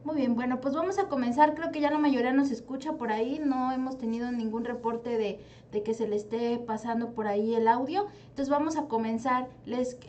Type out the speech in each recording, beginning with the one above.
Muy bien, bueno, pues vamos a comenzar. Creo que ya la mayoría nos escucha por ahí. No hemos tenido ningún reporte de que se le esté pasando por ahí el audio. Entonces vamos a comenzar. Les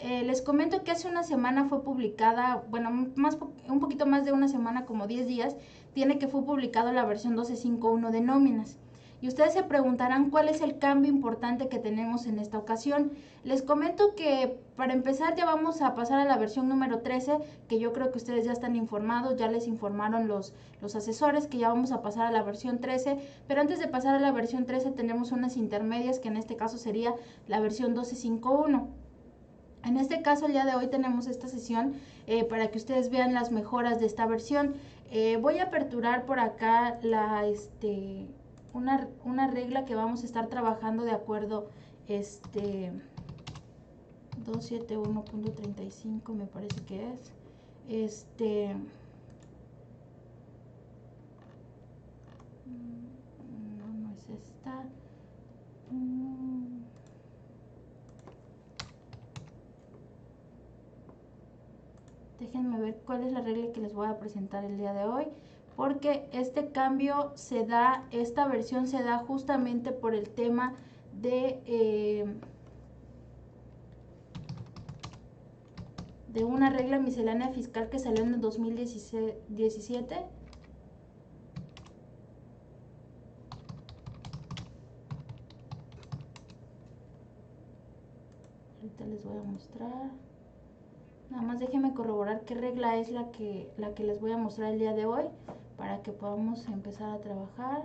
comento que hace una semana fue publicada, bueno, un poquito más de una semana, como 10 días, tiene que fue publicado la versión 12.5.1 de nóminas. Y ustedes se preguntarán cuál es el cambio importante que tenemos en esta ocasión. Les comento que para empezar ya vamos a pasar a la versión número 13, que yo creo que ustedes ya están informados, ya les informaron los asesores que ya vamos a pasar a la versión 13, pero antes de pasar a la versión 13 tenemos unas intermedias que en este caso sería la versión 12.5.1. En este caso el día de hoy tenemos esta sesión para que ustedes vean las mejoras de esta versión. Voy a aperturar por acá una regla que vamos a estar trabajando de acuerdo 271.35 me parece que es. No es esta. Déjenme ver cuál es la regla que les voy a presentar el día de hoy, porque este cambio se da, esta versión se da justamente por el tema de una regla miscelánea fiscal que salió en el 2017. Ahorita les voy a mostrar. Nada más déjenme corroborar qué regla es la que les voy a mostrar el día de hoy para que podamos empezar a trabajar.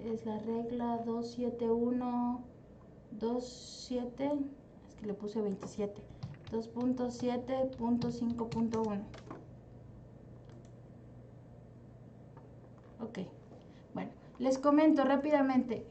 Es la regla 27127, es que le puse 27, 2.7.5.1. Ok, bueno, les comento rápidamente.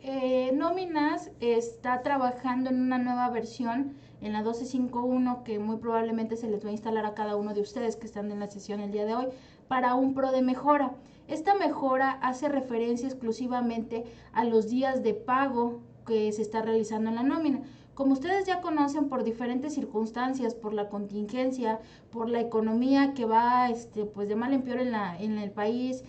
Nóminas está trabajando en una nueva versión, en la 12.5.1, que muy probablemente se les va a instalar a cada uno de ustedes que están en la sesión el día de hoy, para un pro de mejora. Esta mejora hace referencia exclusivamente a los días de pago que se está realizando en la nómina. Como ustedes ya conocen, por diferentes circunstancias, por la contingencia, por la economía que va pues de mal en peor en el país,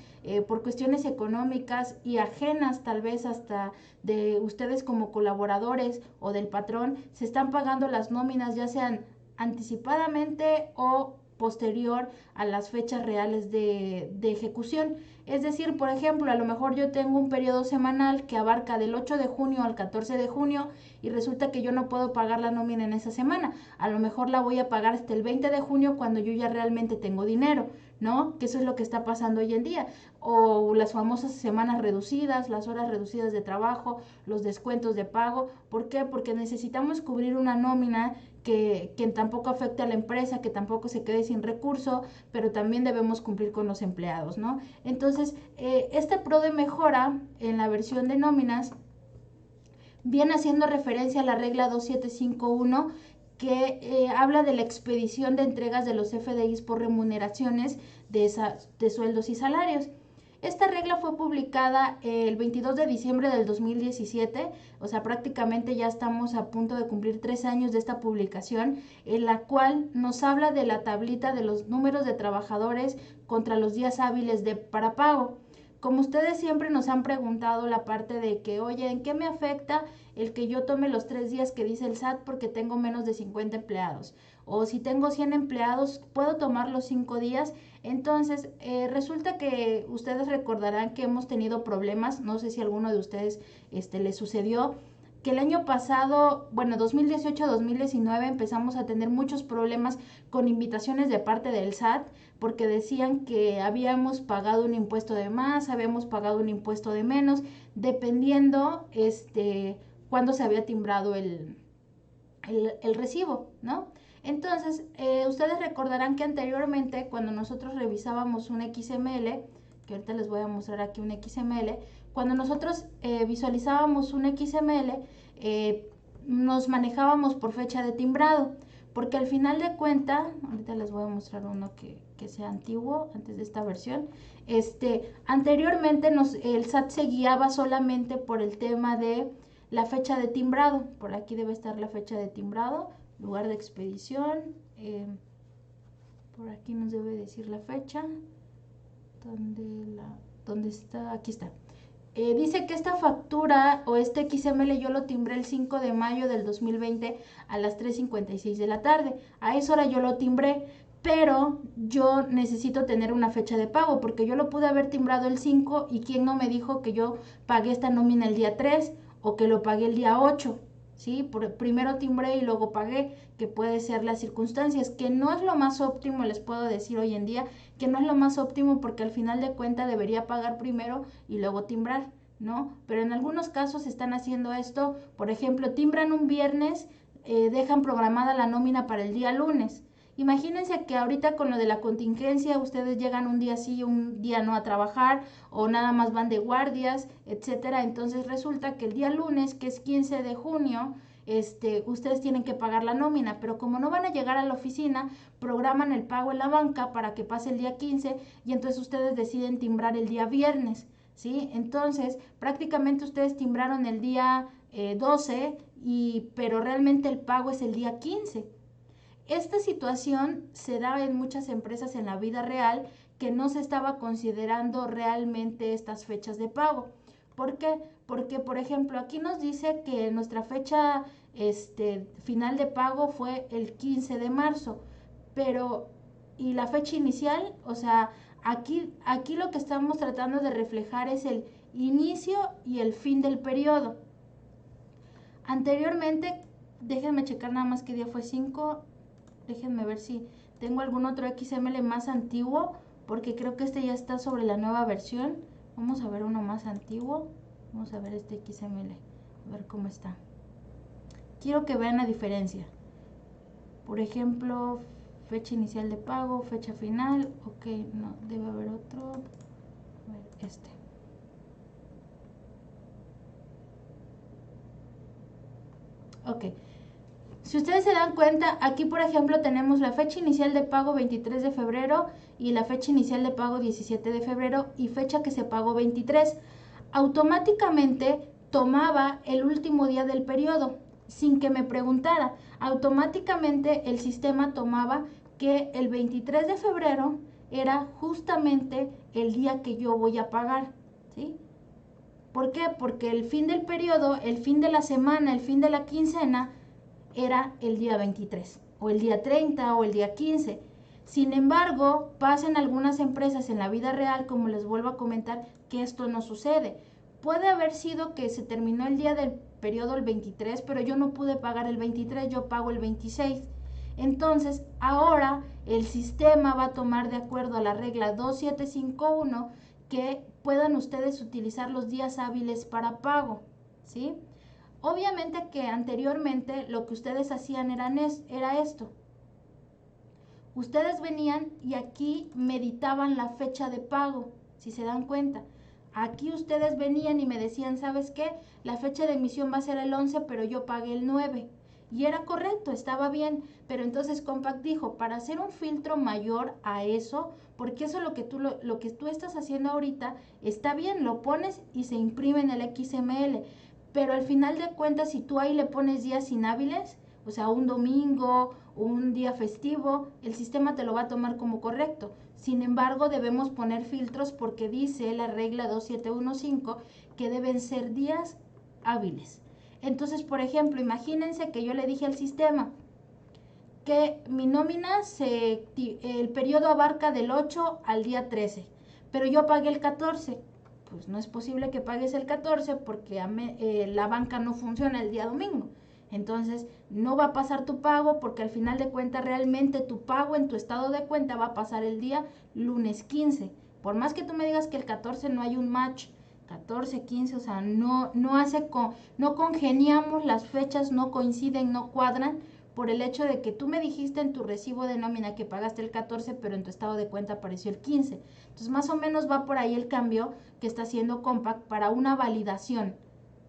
por cuestiones económicas y ajenas tal vez hasta de ustedes como colaboradores o del patrón, se están pagando las nóminas ya sean anticipadamente o posterior a las fechas reales de ejecución. Es decir, por ejemplo, a lo mejor yo tengo un periodo semanal que abarca del 8 de junio al 14 de junio y resulta que yo no puedo pagar la nómina en esa semana. A lo mejor la voy a pagar hasta el 20 de junio cuando yo ya realmente tengo dinero, ¿no? Que eso es lo que está pasando hoy en día. O las famosas semanas reducidas, las horas reducidas de trabajo, los descuentos de pago. ¿Por qué? Porque necesitamos cubrir una nómina que tampoco afecte a la empresa, que tampoco se quede sin recurso, pero también debemos cumplir con los empleados, ¿no? Entonces, este pro de mejora en la versión de nóminas viene haciendo referencia a la regla 2751, que habla de la expedición de entregas de los FDIs por remuneraciones de sueldos y salarios. Esta regla fue publicada el 22 de diciembre del 2017, o sea, prácticamente ya estamos a punto de cumplir 3 años de esta publicación, en la cual nos habla de la tablita de los números de trabajadores contra los días hábiles para pago. Como ustedes siempre nos han preguntado la parte de que, oye, ¿en qué me afecta el que yo tome los 3 días que dice el SAT porque tengo menos de 50 empleados? O si tengo 100 empleados, ¿puedo tomar los 5 días? Entonces, resulta que ustedes recordarán que hemos tenido problemas, no sé si a alguno de ustedes les sucedió, que el año pasado, bueno, 2018-2019 empezamos a tener muchos problemas con invitaciones de parte del SAT, porque decían que habíamos pagado un impuesto de más, habíamos pagado un impuesto de menos, dependiendo cuándo se había timbrado el recibo, ¿no? Entonces, ustedes recordarán que anteriormente, cuando nosotros revisábamos un XML, que ahorita les voy a mostrar aquí un XML, cuando nosotros visualizábamos un XML, nos manejábamos por fecha de timbrado, porque al final de cuenta, ahorita les voy a mostrar uno que sea antiguo, antes de esta versión, anteriormente el SAT se guiaba solamente por el tema de la fecha de timbrado. Por aquí debe estar la fecha de timbrado, lugar de expedición, por aquí nos debe decir la fecha. ¿Dónde está? Aquí está. Dice que esta factura o este XML yo lo timbré el 5 de mayo del 2020 a las 3:56 de la tarde. A esa hora yo lo timbré, pero yo necesito tener una fecha de pago porque yo lo pude haber timbrado el 5 y quién no me dijo que yo pagué esta nómina el día 3 o que lo pagué el día 8. ¿Sí? Primero timbré y luego pagué, que puede ser las circunstancias, que no es lo más óptimo, les puedo decir hoy en día, que no es lo más óptimo porque al final de cuentas debería pagar primero y luego timbrar, ¿no? Pero en algunos casos están haciendo esto, por ejemplo, timbran un viernes, dejan programada la nómina para el día lunes. Imagínense que ahorita con lo de la contingencia ustedes llegan un día sí, un día no a trabajar o nada más van de guardias, etcétera. Entonces resulta que el día lunes, que es 15 de junio, ustedes tienen que pagar la nómina, pero como no van a llegar a la oficina, programan el pago en la banca para que pase el día 15 y entonces ustedes deciden timbrar el día viernes, ¿sí? Entonces prácticamente ustedes timbraron el día 12, pero realmente el pago es el día 15. Esta situación se da en muchas empresas en la vida real que no se estaba considerando realmente estas fechas de pago. ¿Por qué? Porque, por ejemplo, aquí nos dice que nuestra fecha final de pago fue el 15 de marzo, pero ¿y la fecha inicial? O sea, aquí lo que estamos tratando de reflejar es el inicio y el fin del periodo. Anteriormente, déjenme checar nada más qué día fue 5. Déjenme ver si tengo algún otro XML más antiguo, porque creo que este ya está sobre la nueva versión. Vamos a ver uno más antiguo. Vamos a ver este XML, a ver cómo está. Quiero que vean la diferencia. Por ejemplo, fecha inicial de pago, fecha final. Ok, no, debe haber otro. A ver, este. Ok. Si ustedes se dan cuenta, aquí por ejemplo tenemos la fecha inicial de pago 23 de febrero y la fecha inicial de pago 17 de febrero y fecha que se pagó 23. Automáticamente tomaba el último día del periodo sin que me preguntara. Automáticamente el sistema tomaba que el 23 de febrero era justamente el día que yo voy a pagar, ¿sí? ¿Por qué? Porque el fin del periodo, el fin de la semana, el fin de la quincena era el día 23 o el día 30 o el día 15. Sin embargo, pasa en algunas empresas en la vida real, como les vuelvo a comentar, que esto no sucede. Puede haber sido que se terminó el día del periodo el 23, pero yo no pude pagar el 23, yo pago el 26. Entonces, ahora el sistema va a tomar de acuerdo a la regla 2751 que puedan ustedes utilizar los días hábiles para pago, ¿sí? Obviamente que anteriormente lo que ustedes hacían era esto. Ustedes venían y aquí meditaban la fecha de pago, si se dan cuenta. Aquí ustedes venían y me decían, ¿sabes qué? La fecha de emisión va a ser el 11, pero yo pagué el 9. Y era correcto, estaba bien, pero entonces Compaq dijo, para hacer un filtro mayor a eso, porque eso lo que tú estás haciendo ahorita está bien, lo pones y se imprime en el XML, pero al final de cuentas, si tú ahí le pones días inhábiles, o sea, un domingo, un día festivo, el sistema te lo va a tomar como correcto. Sin embargo, debemos poner filtros porque dice la regla 2715 que deben ser días hábiles. Entonces, por ejemplo, imagínense que yo le dije al sistema que mi nómina, el periodo abarca del 8 al día 13, pero yo pagué el 14. Pues no es posible que pagues el 14 porque la banca no funciona el día domingo. Entonces no va a pasar tu pago porque al final de cuentas realmente tu pago en tu estado de cuenta va a pasar el día lunes 15. Por más que tú me digas que el 14 no hay un match, 14, 15, o sea, no congeniamos, las fechas no coinciden, no cuadran, por el hecho de que tú me dijiste en tu recibo de nómina que pagaste el 14, pero en tu estado de cuenta apareció el 15. Entonces, más o menos va por ahí el cambio que está haciendo Compaq para una validación.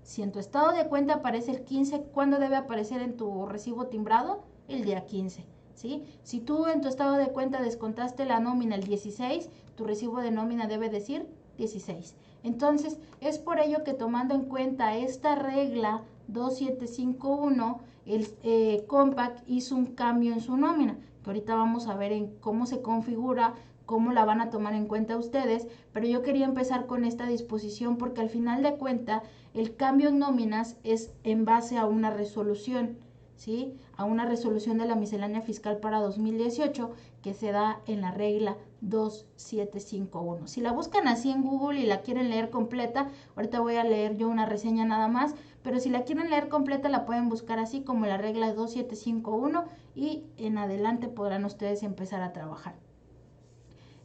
Si en tu estado de cuenta aparece el 15, ¿cuándo debe aparecer en tu recibo timbrado? El día 15, ¿sí? Si tú en tu estado de cuenta descontaste la nómina el 16, tu recibo de nómina debe decir 16. Entonces, es por ello que tomando en cuenta esta regla 2751, el Compaq hizo un cambio en su nómina, que ahorita vamos a ver en cómo se configura cómo la van a tomar en cuenta ustedes, pero yo quería empezar con esta disposición porque al final de cuenta el cambio en nóminas es en base a una resolución, ¿sí? A una resolución de la miscelánea fiscal para 2018 que se da en la regla 2751. Si la buscan así en Google y la quieren leer completa, ahorita voy a leer yo una reseña nada más, pero si la quieren leer completa la pueden buscar así como la regla 2751 y en adelante podrán ustedes empezar a trabajar.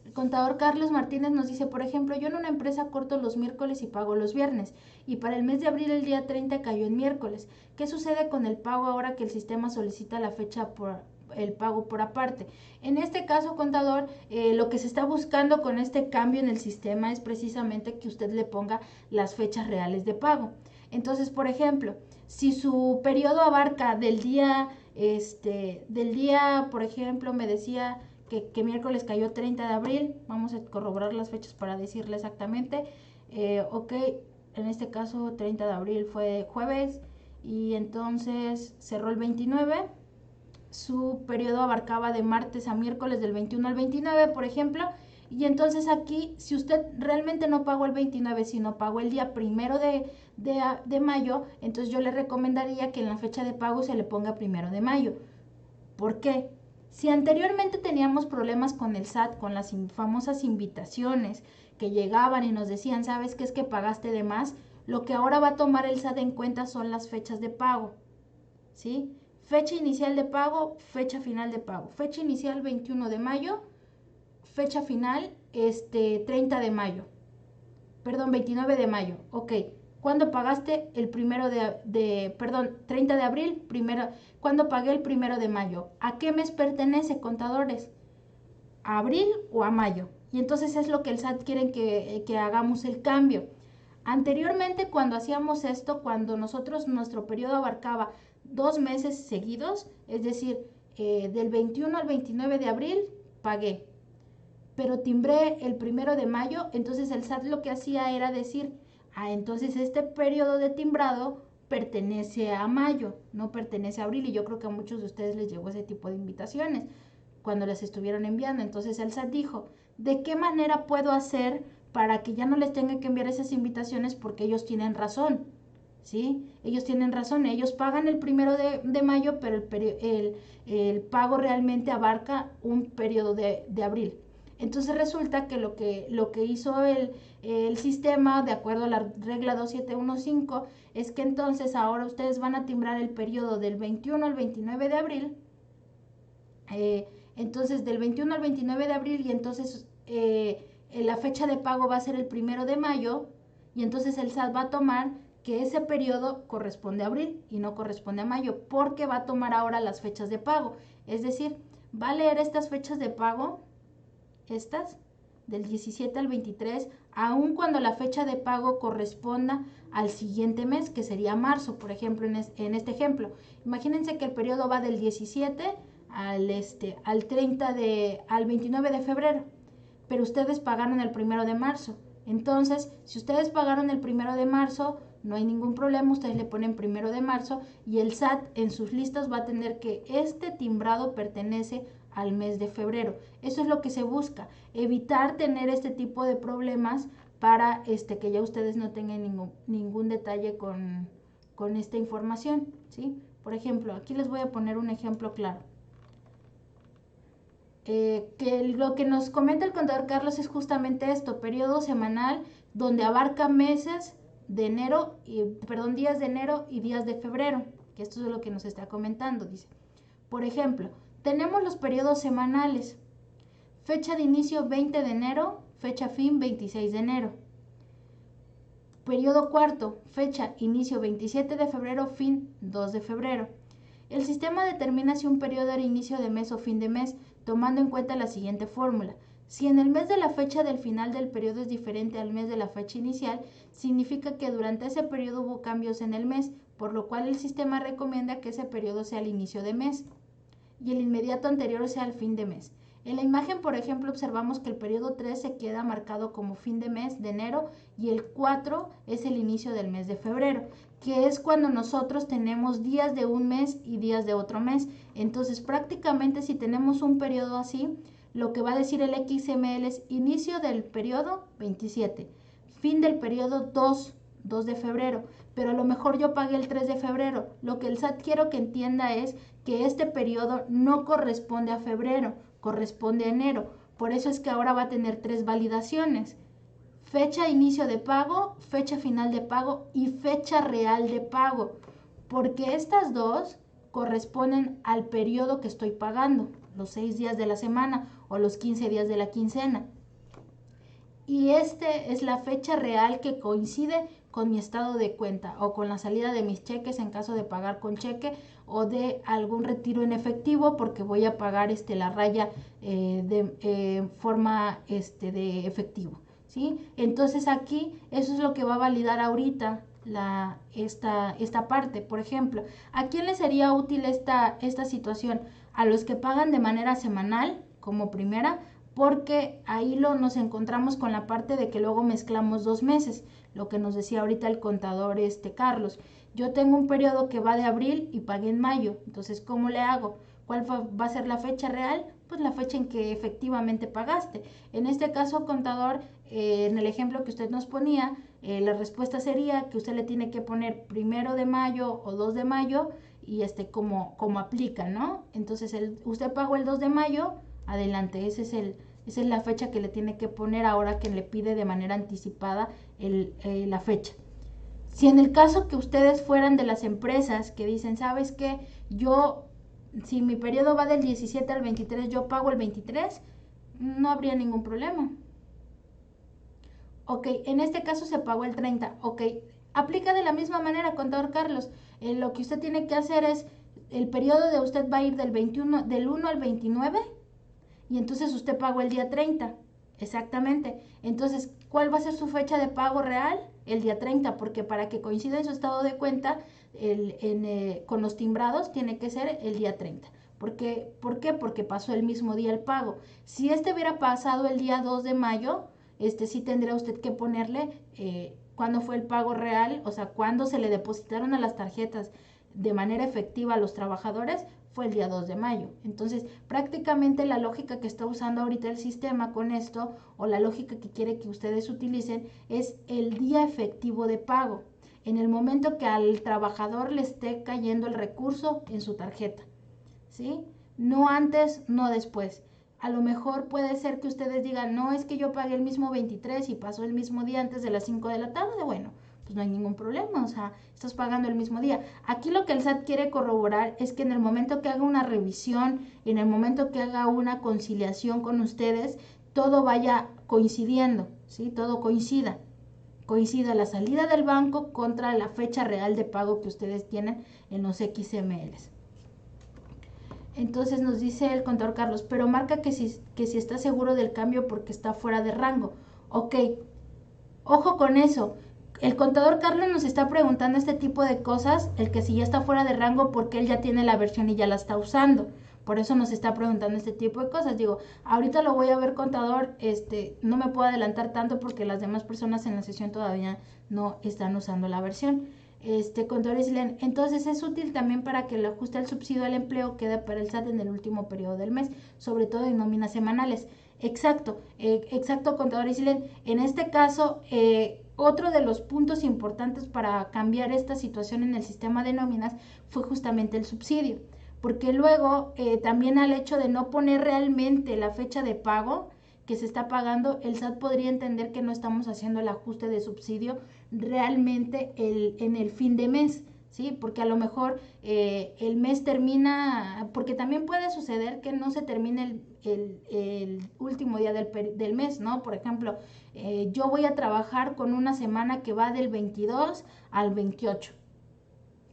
El contador Carlos Martínez nos dice, por ejemplo, yo en una empresa corto los miércoles y pago los viernes, y para el mes de abril el día 30 cayó en miércoles. ¿Qué sucede con el pago ahora que el sistema solicita la fecha por el pago por aparte? En este caso, contador, lo que se está buscando con este cambio en el sistema es precisamente que usted le ponga las fechas reales de pago. Entonces, por ejemplo, si su periodo abarca del día, por ejemplo, me decía que miércoles cayó 30 de abril, vamos a corroborar las fechas para decirle exactamente, ok, en este caso 30 de abril fue jueves y entonces cerró el 29, su periodo abarcaba de martes a miércoles del 21 al 29, por ejemplo, y entonces aquí, si usted realmente no pagó el 29, sino pagó el día 1 de mayo, entonces yo le recomendaría que en la fecha de pago se le ponga 1 de mayo. ¿Por qué? Si anteriormente teníamos problemas con el SAT, con las famosas invitaciones que llegaban y nos decían, ¿sabes qué es que pagaste de más? Lo que ahora va a tomar el SAT en cuenta son las fechas de pago, ¿sí? Fecha inicial de pago, fecha final de pago. Fecha inicial 21 de mayo, fecha final 30 de mayo. Perdón, 29 de mayo. Ok. ¿Cuándo pagaste el 30 de abril? ¿Cuándo pagué el 1 de mayo? ¿A qué mes pertenece, contadores? ¿A abril o a mayo? Y entonces es lo que el SAT quiere que hagamos el cambio. Anteriormente, cuando hacíamos esto, cuando nuestro periodo abarcaba 2 meses seguidos, es decir, del 21 al 29 de abril, pagué. Pero timbré el 1 de mayo, entonces el SAT lo que hacía era decir, entonces este periodo de timbrado pertenece a mayo, no pertenece a abril, y yo creo que a muchos de ustedes les llegó ese tipo de invitaciones cuando les estuvieron enviando. Entonces el SAT dijo, ¿de qué manera puedo hacer para que ya no les tenga que enviar esas invitaciones? Porque ellos tienen razón, ¿sí? Ellos tienen razón, ellos pagan el 1 de mayo, pero el pago realmente abarca un periodo de abril. Entonces resulta que lo que hizo el sistema, de acuerdo a la regla 2715, es que entonces ahora ustedes van a timbrar el periodo del 21 al 29 de abril, entonces del 21 al 29 de abril, y entonces la fecha de pago va a ser el 1 de mayo, y entonces el SAT va a tomar que ese periodo corresponde a abril y no corresponde a mayo, porque va a tomar ahora las fechas de pago. Es decir, va a leer estas fechas de pago, estas, del 17 al 23, aun cuando la fecha de pago corresponda al siguiente mes, que sería marzo, por ejemplo, en este ejemplo. Imagínense que el periodo va del 17 al 29 de febrero, pero ustedes pagaron el 1 de marzo. Entonces, si ustedes pagaron el 1 de marzo, no hay ningún problema, ustedes le ponen 1 de marzo y el SAT en sus listas va a tener que este timbrado pertenece al mes de febrero. Eso es lo que se busca, evitar tener este tipo de problemas para que ya ustedes no tengan ningún detalle con esta información, ¿sí? Por ejemplo, aquí les voy a poner un ejemplo claro. Que lo que nos comenta el contador Carlos es justamente esto, periodo semanal donde abarca meses de enero, días de enero y días de febrero, que esto es lo que nos está comentando, dice. Por ejemplo, tenemos los periodos semanales, fecha de inicio 20 de enero, fecha fin 26 de enero. Periodo cuarto, fecha inicio 27 de febrero, fin 2 de febrero. El sistema determina si un periodo era inicio de mes o fin de mes, tomando en cuenta la siguiente fórmula. Si en el mes de la fecha del final del periodo es diferente al mes de la fecha inicial, significa que durante ese periodo hubo cambios en el mes, por lo cual el sistema recomienda que ese periodo sea el inicio de mes y el inmediato anterior sea el fin de mes. En la imagen, por ejemplo, observamos que el periodo 3 se queda marcado como fin de mes de enero y el 4 es el inicio del mes de febrero, que es cuando nosotros tenemos días de un mes y días de otro mes. Entonces, prácticamente si tenemos un periodo así, lo que va a decir el XML es inicio del periodo 27, fin del periodo 2 de febrero, pero a lo mejor yo pagué el 3 de febrero. Lo que el SAT quiero que entienda es que este periodo no corresponde a febrero, corresponde a enero. Por eso es que ahora va a tener 3 validaciones: fecha de inicio de pago, fecha final de pago y fecha real de pago, porque estas dos corresponden al periodo que estoy pagando, los 6 días de la semana o los 15 días de la quincena. Y este es la fecha real que coincide con mi estado de cuenta o con la salida de mis cheques en caso de pagar con cheque o de algún retiro en efectivo, porque voy a pagar la raya de forma de efectivo, ¿sí? Entonces aquí eso es lo que va a validar ahorita esta parte. Por ejemplo, ¿a quién le sería útil esta situación? A los que pagan de manera semanal como primera, porque ahí nos encontramos con la parte de que luego mezclamos 2 meses, lo que nos decía ahorita el contador Carlos. Yo tengo un periodo que va de abril y pagué en mayo, entonces ¿cómo le hago? ¿Cuál va a ser la fecha real? Pues la fecha en que efectivamente pagaste. En este caso, contador, en el ejemplo que usted nos ponía, la respuesta sería que usted le tiene que poner 1 de mayo o 2 de mayo y como aplica, ¿no? Entonces usted pagó el 2 de mayo, adelante, esa es la fecha que le tiene que poner ahora que le pide de manera anticipada la fecha. Si en el caso que ustedes fueran de las empresas que dicen, ¿sabes qué? Si mi periodo va del 17 al 23, yo pago el 23, no habría ningún problema. Ok, en este caso se pagó el 30. Ok, aplica de la misma manera, contador Carlos. Lo que usted tiene que hacer es, el periodo de usted va a ir del 1 al 29, y entonces usted pagó el día 30. Exactamente. Entonces, ¿cuál va a ser su fecha de pago real? El día 30, porque para que coincida en su estado de cuenta con los timbrados tiene que ser el día 30. ¿Por qué? Porque pasó el mismo día el pago. Si hubiera pasado el día 2 de mayo, sí tendría usted que ponerle cuándo fue el pago real, o sea, cuándo se le depositaron a las tarjetas de manera efectiva a los trabajadores, fue el día 2 de mayo. Entonces, prácticamente la lógica que está usando ahorita el sistema con esto, o la lógica que quiere que ustedes utilicen, es el día efectivo de pago, en el momento que al trabajador le esté cayendo el recurso en su tarjeta, ¿sí? No antes, no después. A lo mejor puede ser que ustedes digan, no, es que yo pagué el mismo 23 y pasó el mismo día antes de las 5 de la tarde. Bueno, pues no hay ningún problema, o sea, estás pagando el mismo día. Aquí lo que el SAT quiere corroborar es que en el momento que haga una revisión, en el momento que haga una conciliación con ustedes, todo vaya coincidiendo, ¿sí? Todo coincida la salida del banco contra la fecha real de pago que ustedes tienen en los XMLs. Entonces nos dice el contador Carlos, pero marca que si está seguro del cambio porque está fuera de rango. Ok, ojo con eso. El contador Carlos nos está preguntando este tipo de cosas, el que si ya está fuera de rango porque él ya tiene la versión y ya la está usando. Por eso nos está preguntando este tipo de cosas. Digo, ahorita lo voy a ver, contador, no me puedo adelantar tanto porque las demás personas en la sesión todavía no están usando la versión. Contador Islen, entonces es útil también para que el ajuste al subsidio al empleo quede para el SAT en el último periodo del mes, sobre todo en nóminas semanales. Exacto, contador Islen. En este caso, otro de los puntos importantes para cambiar esta situación en el sistema de nóminas fue justamente el subsidio, porque luego también al hecho de no poner realmente la fecha de pago que se está pagando, el SAT podría entender que no estamos haciendo el ajuste de subsidio realmente en el fin de mes, ¿sí? Porque a lo mejor el mes termina, porque también puede suceder que no se termine el último día del mes, ¿no? Por ejemplo, yo voy a trabajar con una semana que va del 22 al 28,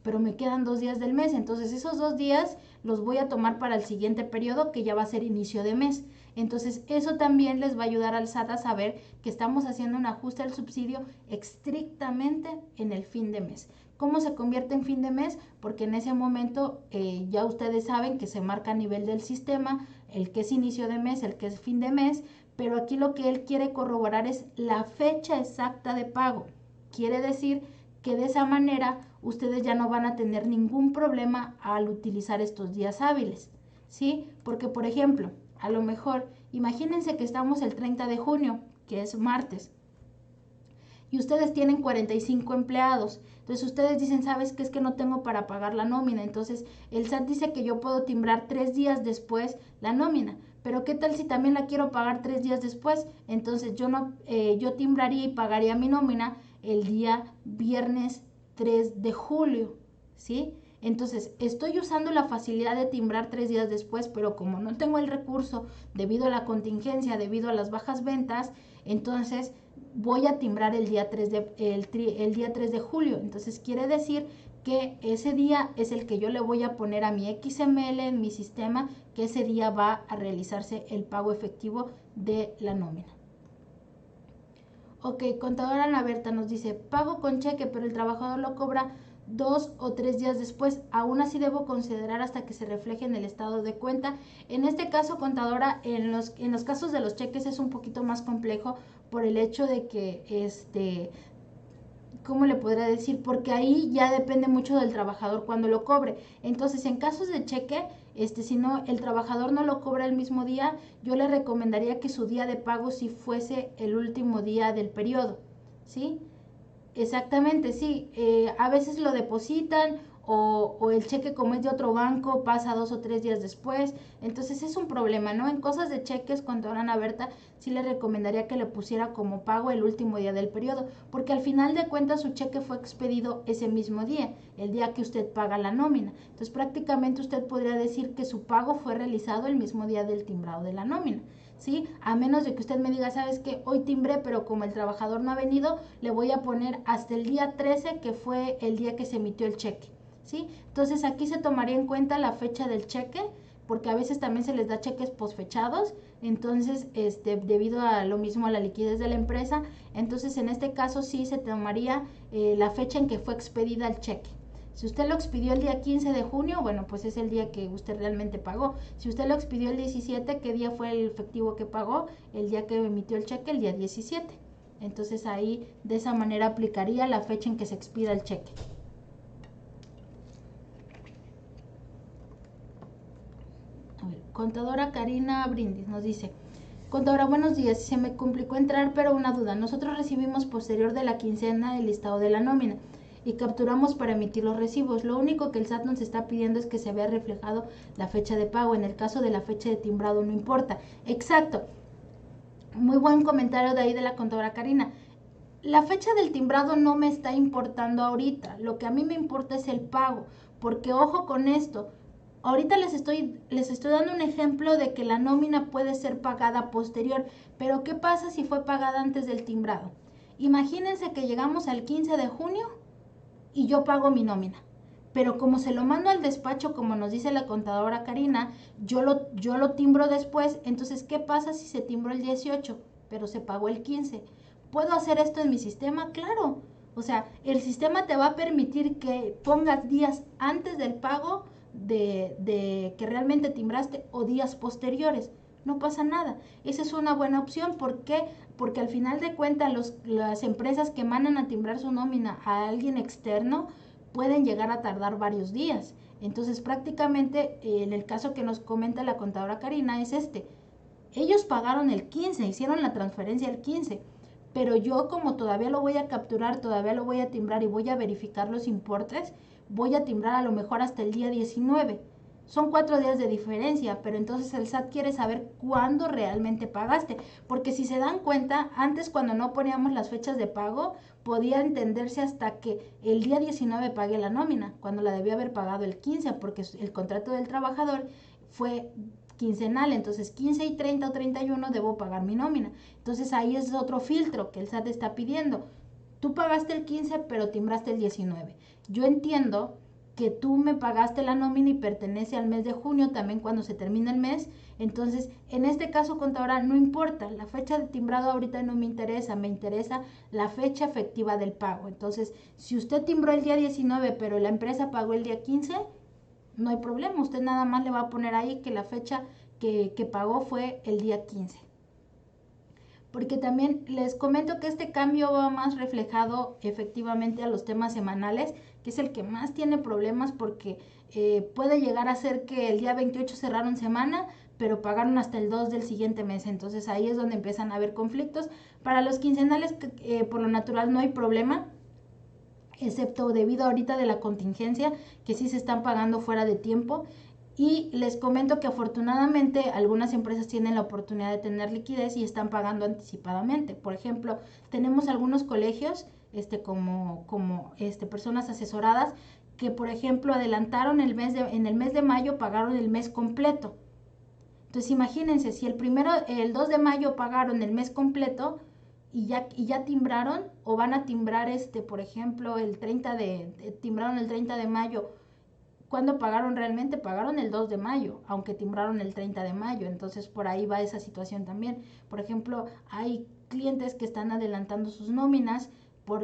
pero me quedan 2 días del mes, entonces esos 2 días los voy a tomar para el siguiente periodo, que ya va a ser inicio de mes. Entonces eso también les va a ayudar al SAT a saber que estamos haciendo un ajuste al subsidio estrictamente en el fin de mes. ¿Cómo se convierte en fin de mes? Porque en ese momento ya ustedes saben que se marca a nivel del sistema el que es inicio de mes, el que es fin de mes, pero aquí lo que él quiere corroborar es la fecha exacta de pago. Quiere decir que de esa manera ustedes ya no van a tener ningún problema al utilizar estos días hábiles, ¿sí? Porque, por ejemplo, a lo mejor Imagínense que estamos el 30 de junio, que es martes, y ustedes tienen 45 empleados. Entonces ustedes dicen, ¿sabes qué? Es que no tengo para pagar la nómina. Entonces el SAT dice que yo puedo timbrar 3 días después la nómina. Pero ¿qué tal si también la quiero pagar 3 días después? Entonces yo timbraría y pagaría mi nómina el día viernes 3 de julio, ¿sí? Entonces, estoy usando la facilidad de timbrar 3 días después, pero como no tengo el recurso debido a la contingencia, debido a las bajas ventas, entonces voy a timbrar el día 3 de julio. Entonces, quiere decir que ese día es el que yo le voy a poner a mi XML en mi sistema, que ese día va a realizarse el pago efectivo de la nómina. Ok, contadora Ana Berta nos dice, pago con cheque, pero el trabajador lo cobra 2 o 3 días después. Aún así debo considerar hasta que se refleje en el estado de cuenta. En este caso, contadora, en los casos de los cheques es un poquito más complejo por el hecho de que ¿cómo le podría decir? Porque ahí ya depende mucho del trabajador cuando lo cobre. Entonces, en casos de cheque, si no, el trabajador no lo cobra el mismo día, yo le recomendaría que su día de pago sí fuese el último día del periodo, ¿sí? Exactamente, sí. A veces lo depositan o el cheque como es de otro banco pasa 2 o 3 días después. Entonces es un problema, ¿no? En cosas de cheques, contadora Ana Berta, sí le recomendaría que le pusiera como pago el último día del periodo, porque al final de cuentas su cheque fue expedido ese mismo día, el día que usted paga la nómina. Entonces prácticamente usted podría decir que su pago fue realizado el mismo día del timbrado de la nómina. ¿Sí? A menos de que usted me diga, ¿sabes qué? Hoy timbré, pero como el trabajador no ha venido, le voy a poner hasta el día 13, que fue el día que se emitió el cheque, ¿sí? Entonces aquí se tomaría en cuenta la fecha del cheque, porque a veces también se les da cheques posfechados, entonces, debido a lo mismo a la liquidez de la empresa, entonces en este caso sí se tomaría la fecha en que fue expedida el cheque. Si usted lo expidió el día 15 de junio, bueno, pues es el día que usted realmente pagó. Si usted lo expidió el 17, ¿qué día fue el efectivo que pagó? El día que emitió el cheque, el día 17. Entonces ahí de esa manera aplicaría la fecha en que se expida el cheque. A ver, contadora Karina Brindis nos dice, contadora, buenos días, se me complicó entrar, pero una duda. Nosotros recibimos posterior de la quincena el listado de la nómina y capturamos para emitir los recibos. Lo único que el SAT nos está pidiendo es que se vea reflejado la fecha de pago. En el caso de la fecha de timbrado no importa. Exacto. Muy buen comentario de ahí de la contadora Karina. La fecha del timbrado no me está importando ahorita. Lo que a mí me importa es el pago. Porque ojo con esto. Ahorita les estoy dando un ejemplo de que la nómina puede ser pagada posterior. Pero ¿qué pasa si fue pagada antes del timbrado? Imagínense que llegamos al 15 de junio y yo pago mi nómina. Pero como se lo mando al despacho, como nos dice la contadora Karina, yo lo timbro después. Entonces, ¿qué pasa si se timbró el 18, pero se pagó el 15? ¿Puedo hacer esto en mi sistema? Claro. O sea, el sistema te va a permitir que pongas días antes del pago de que realmente timbraste o días posteriores. No pasa nada. Esa es una buena opción. ¿Por qué? Porque al final de cuentas las empresas que mandan a timbrar su nómina a alguien externo pueden llegar a tardar varios días. Entonces prácticamente en el caso que nos comenta la contadora Karina es ellos pagaron el 15, hicieron la transferencia el 15, pero yo como todavía lo voy a capturar, todavía lo voy a timbrar y voy a verificar los importes, voy a timbrar a lo mejor hasta el día 19. Son 4 días de diferencia, pero entonces el SAT quiere saber cuándo realmente pagaste, porque si se dan cuenta, antes cuando no poníamos las fechas de pago, podía entenderse hasta que el día 19 pagué la nómina, cuando la debía haber pagado el 15, porque el contrato del trabajador fue quincenal, entonces 15 y 30 o 31 debo pagar mi nómina. Entonces ahí es otro filtro que el SAT está pidiendo. Tú pagaste el 15, pero timbraste el 19. Yo entiendo que tú me pagaste la nómina y pertenece al mes de junio también cuando se termina el mes. Entonces, en este caso, contadora, no importa, la fecha de timbrado ahorita no me interesa la fecha efectiva del pago. Entonces, si usted timbró el día 19, pero la empresa pagó el día 15, no hay problema, usted nada más le va a poner ahí que la fecha que pagó fue el día 15. Porque también les comento que este cambio va más reflejado efectivamente a los temas semanales, que es el que más tiene problemas porque puede llegar a ser que el día 28 cerraron semana, pero pagaron hasta el 2 del siguiente mes, entonces ahí es donde empiezan a haber conflictos. Para los quincenales, por lo natural no hay problema, excepto debido ahorita de la contingencia, que sí se están pagando fuera de tiempo. Y les comento que afortunadamente algunas empresas tienen la oportunidad de tener liquidez y están pagando anticipadamente. Por ejemplo, tenemos algunos colegios, como personas asesoradas, que por ejemplo adelantaron en el mes de mayo, pagaron el mes completo. Entonces imagínense, si el 2 de mayo pagaron el mes completo y ya timbraron, o van a timbrar por ejemplo, timbraron el 30 de mayo. ¿Cuándo pagaron realmente? Pagaron el 2 de mayo, aunque timbraron el 30 de mayo. Entonces por ahí va esa situación también. Por ejemplo, hay clientes que están adelantando sus nóminas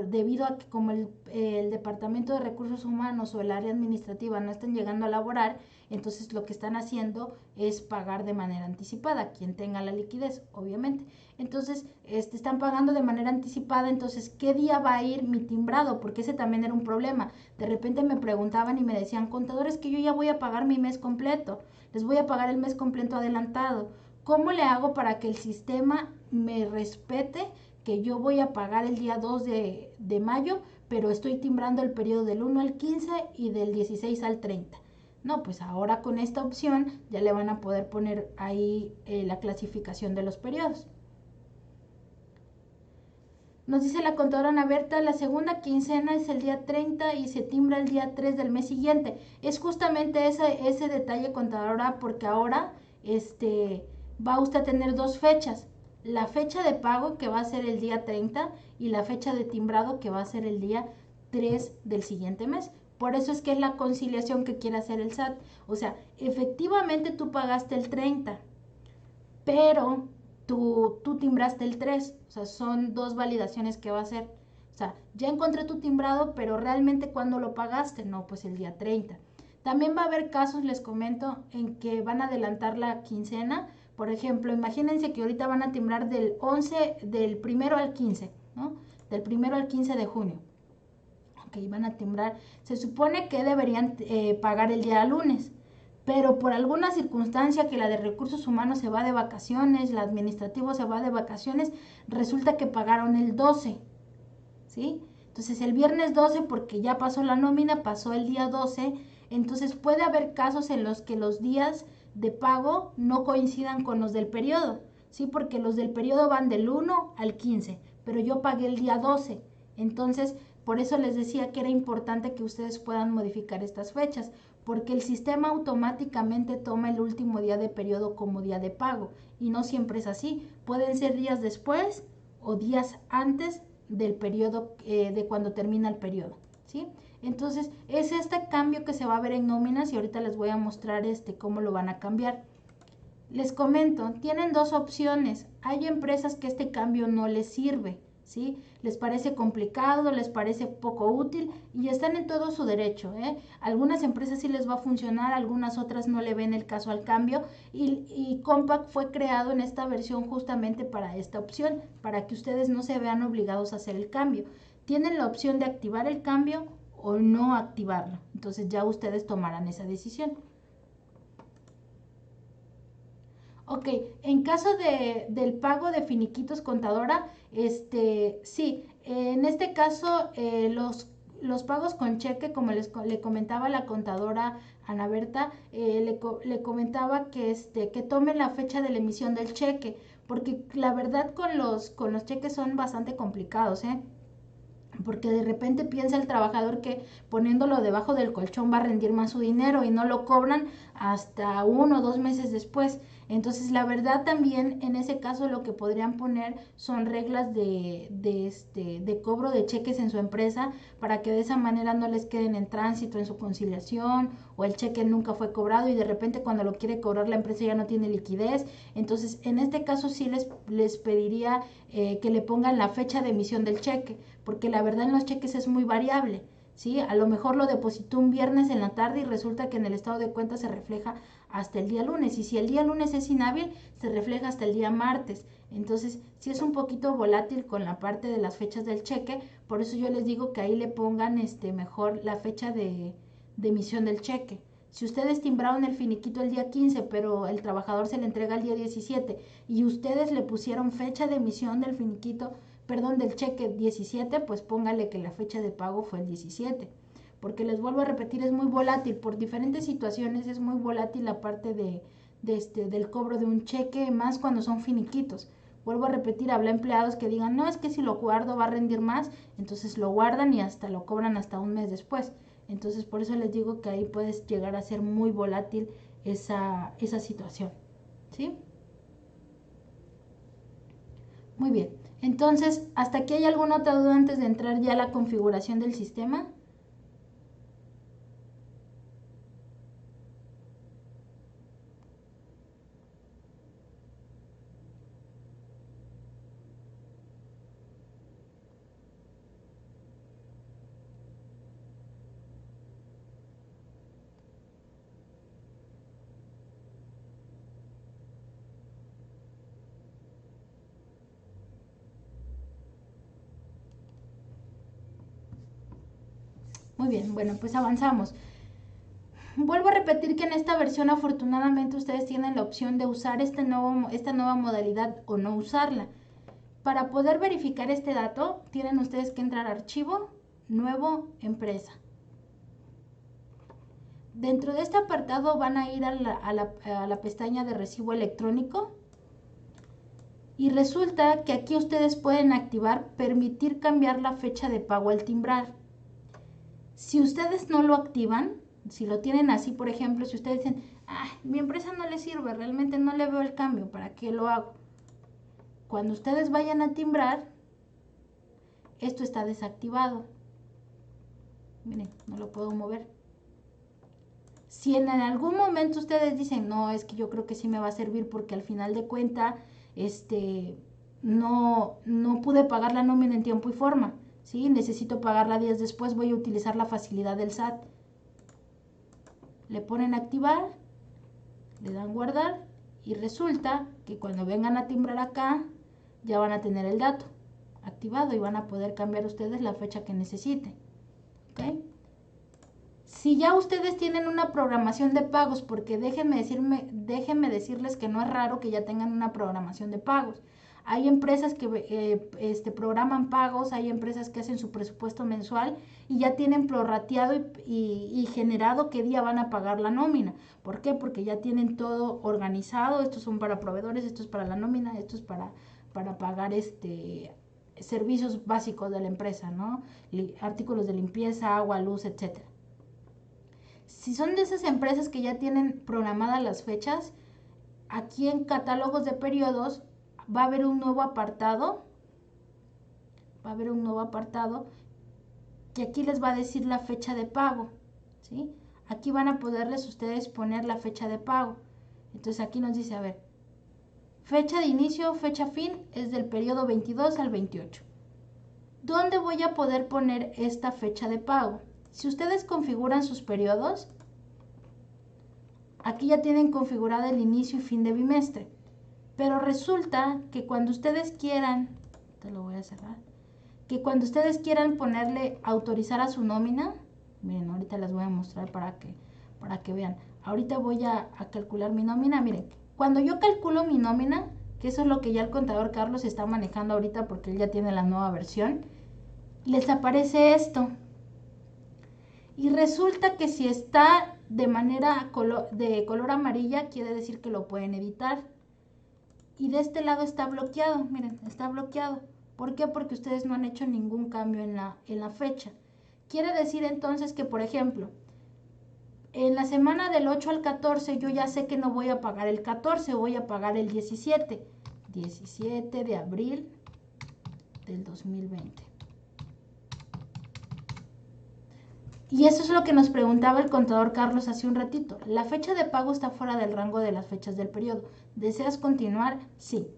debido a que como el Departamento de Recursos Humanos o el área administrativa no están llegando a laborar, entonces lo que están haciendo es pagar de manera anticipada, quien tenga la liquidez, obviamente. Entonces, están pagando de manera anticipada, entonces, ¿qué día va a ir mi timbrado? Porque ese también era un problema. De repente me preguntaban y me decían, contadores, que yo ya voy a pagar mi mes completo, les voy a pagar el mes completo adelantado. ¿Cómo le hago para que el sistema me respete que yo voy a pagar el día 2 de mayo, pero estoy timbrando el periodo del 1 al 15 y del 16 al 30? No, pues ahora con esta opción ya le van a poder poner ahí la clasificación de los periodos. Nos dice la contadora Ana Berta, la segunda quincena es el día 30 y se timbra el día 3 del mes siguiente. Es justamente ese detalle, contadora, porque ahora va usted a tener dos fechas. La fecha de pago, que va a ser el día 30, y la fecha de timbrado, que va a ser el día 3 del siguiente mes. Por eso es que es la conciliación que quiere hacer el SAT. O sea, efectivamente tú pagaste el 30, pero tú timbraste el 3. O sea, son dos validaciones que va a hacer. O sea, ya encontré tu timbrado, pero realmente ¿cuándo lo pagaste? No, pues el día 30. También va a haber casos, les comento, en que van a adelantar la quincena. Por ejemplo, imagínense que ahorita van a timbrar del 1 al 15, ¿no? Del 1 al 15 de junio. Ok, van a timbrar. Se supone que deberían pagar el día lunes, pero por alguna circunstancia que la de recursos humanos se va de vacaciones, la administrativa se va de vacaciones, resulta que pagaron el 12, ¿sí? Entonces el viernes 12, porque ya pasó la nómina, pasó el día 12, entonces puede haber casos en los que los días de pago no coincidan con los del periodo, ¿sí? Porque los del periodo van del 1 al 15, pero yo pagué el día 12, entonces por eso les decía que era importante que ustedes puedan modificar estas fechas, porque el sistema automáticamente toma el último día de periodo como día de pago, y no siempre es así. Pueden ser días después o días antes del periodo, de cuando termina el periodo, ¿sí? Entonces, es este cambio que se va a ver en nóminas, y ahorita les voy a mostrar cómo lo van a cambiar. Les comento, tienen dos opciones. Hay empresas que este cambio no les sirve, ¿sí? Les parece complicado, les parece poco útil, y están en todo su derecho, ¿eh? Algunas empresas sí les va a funcionar, algunas otras no le ven el caso al cambio, y Compact fue creado en esta versión justamente para esta opción, para que ustedes no se vean obligados a hacer el cambio. Tienen la opción de activar el cambio o no activarlo, entonces ya ustedes tomarán esa decisión. Ok, en caso del pago de finiquitos, contadora, sí, en este caso los pagos con cheque, como le comentaba la contadora Ana Berta, le comentaba que tome la fecha de la emisión del cheque, porque la verdad con los cheques son bastante complicados, ¿eh? Porque de repente piensa el trabajador que poniéndolo debajo del colchón va a rendir más su dinero, y no lo cobran hasta 1 o 2 meses después. Entonces, la verdad también en ese caso lo que podrían poner son reglas de cobro de cheques en su empresa, para que de esa manera no les queden en tránsito en su conciliación, o el cheque nunca fue cobrado y de repente cuando lo quiere cobrar la empresa ya no tiene liquidez. Entonces, en este caso sí les pediría que le pongan la fecha de emisión del cheque, porque la verdad en los cheques es muy variable, ¿sí? A lo mejor lo depositó un viernes en la tarde y resulta que en el estado de cuenta se refleja hasta el día lunes, y si el día lunes es inhábil, se refleja hasta el día martes. Entonces, sí es un poquito volátil con la parte de las fechas del cheque, por eso yo les digo que ahí le pongan mejor la fecha de emisión del cheque, Si ustedes timbraron el finiquito el día 15, pero el trabajador se le entrega el día 17 y ustedes le pusieron fecha de emisión del finiquito, perdón, del cheque 17, pues póngale que la fecha de pago fue el 17. Porque les vuelvo a repetir, es muy volátil. Por diferentes situaciones es muy volátil la parte del cobro de un cheque, más cuando son finiquitos. Vuelvo a repetir, habrá empleados que digan, no, es que si lo guardo va a rendir más, entonces lo guardan y hasta lo cobran hasta un mes después. Entonces por eso les digo que ahí puedes llegar a ser muy volátil esa situación, ¿sí? Muy bien, entonces, ¿hasta aquí hay alguna otra duda antes de entrar ya a la configuración del sistema? Muy bien, bueno, pues avanzamos. Vuelvo a repetir que en esta versión afortunadamente ustedes tienen la opción de usar esta nueva modalidad o no usarla. Para poder verificar este dato, tienen ustedes que entrar a Archivo, Nuevo, Empresa. Dentro de este apartado van a ir a la pestaña de Recibo Electrónico y resulta que aquí ustedes pueden activar Permitir cambiar la fecha de pago al timbrar. Si ustedes no lo activan, si lo tienen así, por ejemplo, si ustedes dicen, mi empresa no le sirve, realmente no le veo el cambio, ¿para qué lo hago? Cuando ustedes vayan a timbrar, esto está desactivado. Miren, no lo puedo mover. Si en algún momento ustedes dicen, no, es que yo creo que sí me va a servir porque al final de cuenta, no pude pagar la nómina en tiempo y forma, ¿sí? Necesito pagarla días después, voy a utilizar la facilidad del SAT. Le ponen activar, le dan guardar y resulta que cuando vengan a timbrar acá, ya van a tener el dato activado y van a poder cambiar ustedes la fecha que necesiten. ¿Ok? Si ya ustedes tienen una programación de pagos, porque déjenme decirles que no es raro que ya tengan una programación de pagos. Hay empresas que programan pagos, hay empresas que hacen su presupuesto mensual y ya tienen prorrateado y generado qué día van a pagar la nómina. ¿Por qué? Porque ya tienen todo organizado. Estos son para proveedores, esto es para la nómina, esto es para pagar servicios básicos de la empresa, ¿no? Artículos de limpieza, agua, luz, etcétera. Si son de esas empresas que ya tienen programadas las fechas, aquí en catálogos de periodos va a haber un nuevo apartado. Que aquí les va a decir la fecha de pago, ¿sí? Aquí van a poderles ustedes poner la fecha de pago. Entonces aquí nos dice, a ver, fecha de inicio, fecha fin es del periodo 22 al 28. ¿Dónde voy a poder poner esta fecha de pago? Si ustedes configuran sus periodos, aquí ya tienen configurado el inicio y fin de bimestre. Pero resulta que cuando ustedes quieran, te lo voy a cerrar, que cuando ustedes quieran ponerle autorizar a su nómina, miren, ahorita les voy a mostrar para que vean. Ahorita voy a calcular mi nómina, miren, cuando yo calculo mi nómina, que eso es lo que ya el contador Carlos está manejando ahorita porque él ya tiene la nueva versión, les aparece esto. Y resulta que si está de manera de color amarilla, quiere decir que lo pueden editar. Y de este lado está bloqueado, miren, está bloqueado. ¿Por qué? Porque ustedes no han hecho ningún cambio en la fecha. Quiere decir entonces que, por ejemplo, en la semana del 8 al 14 yo ya sé que no voy a pagar el 14, voy a pagar el 17. 17 de abril del 2020. Y eso es lo que nos preguntaba el contador Carlos hace un ratito. La fecha de pago está fuera del rango de las fechas del periodo. ¿Deseas continuar? Sí.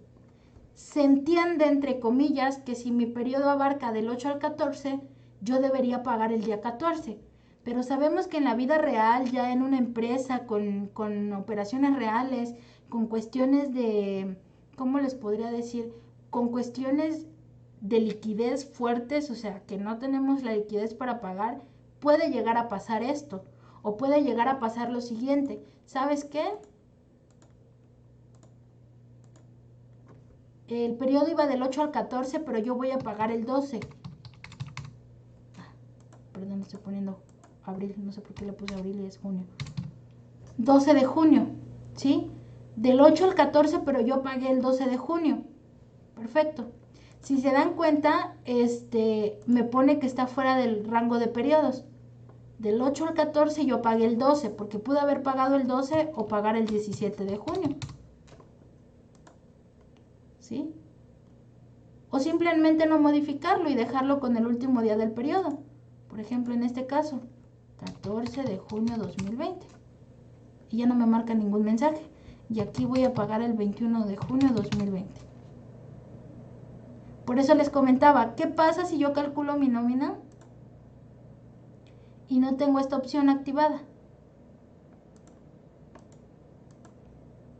Se entiende, entre comillas, que si mi periodo abarca del 8 al 14, yo debería pagar el día 14. Pero sabemos que en la vida real, ya en una empresa, con operaciones reales, con cuestiones de, ¿cómo les podría decir? Con cuestiones de liquidez fuertes, o sea, que no tenemos la liquidez para pagar, puede llegar a pasar esto. O puede llegar a pasar lo siguiente, ¿sabes qué? El periodo iba del 8 al 14, pero yo voy a pagar el 12. Perdón, estoy poniendo abril, no sé por qué le puse abril y es junio. 12 de junio, ¿sí? Del 8 al 14, pero yo pagué el 12 de junio. Perfecto. Si se dan cuenta, me pone que está fuera del rango de periodos. Del 8 al 14 yo pagué el 12, porque pude haber pagado el 12 o pagar el 17 de junio. ¿Sí? O simplemente no modificarlo y dejarlo con el último día del periodo. Por ejemplo, en este caso, 14 de junio 2020. Y ya no me marca ningún mensaje. Y aquí voy a pagar el 21 de junio 2020. Por eso les comentaba, ¿qué pasa si yo calculo mi nómina y no tengo esta opción activada?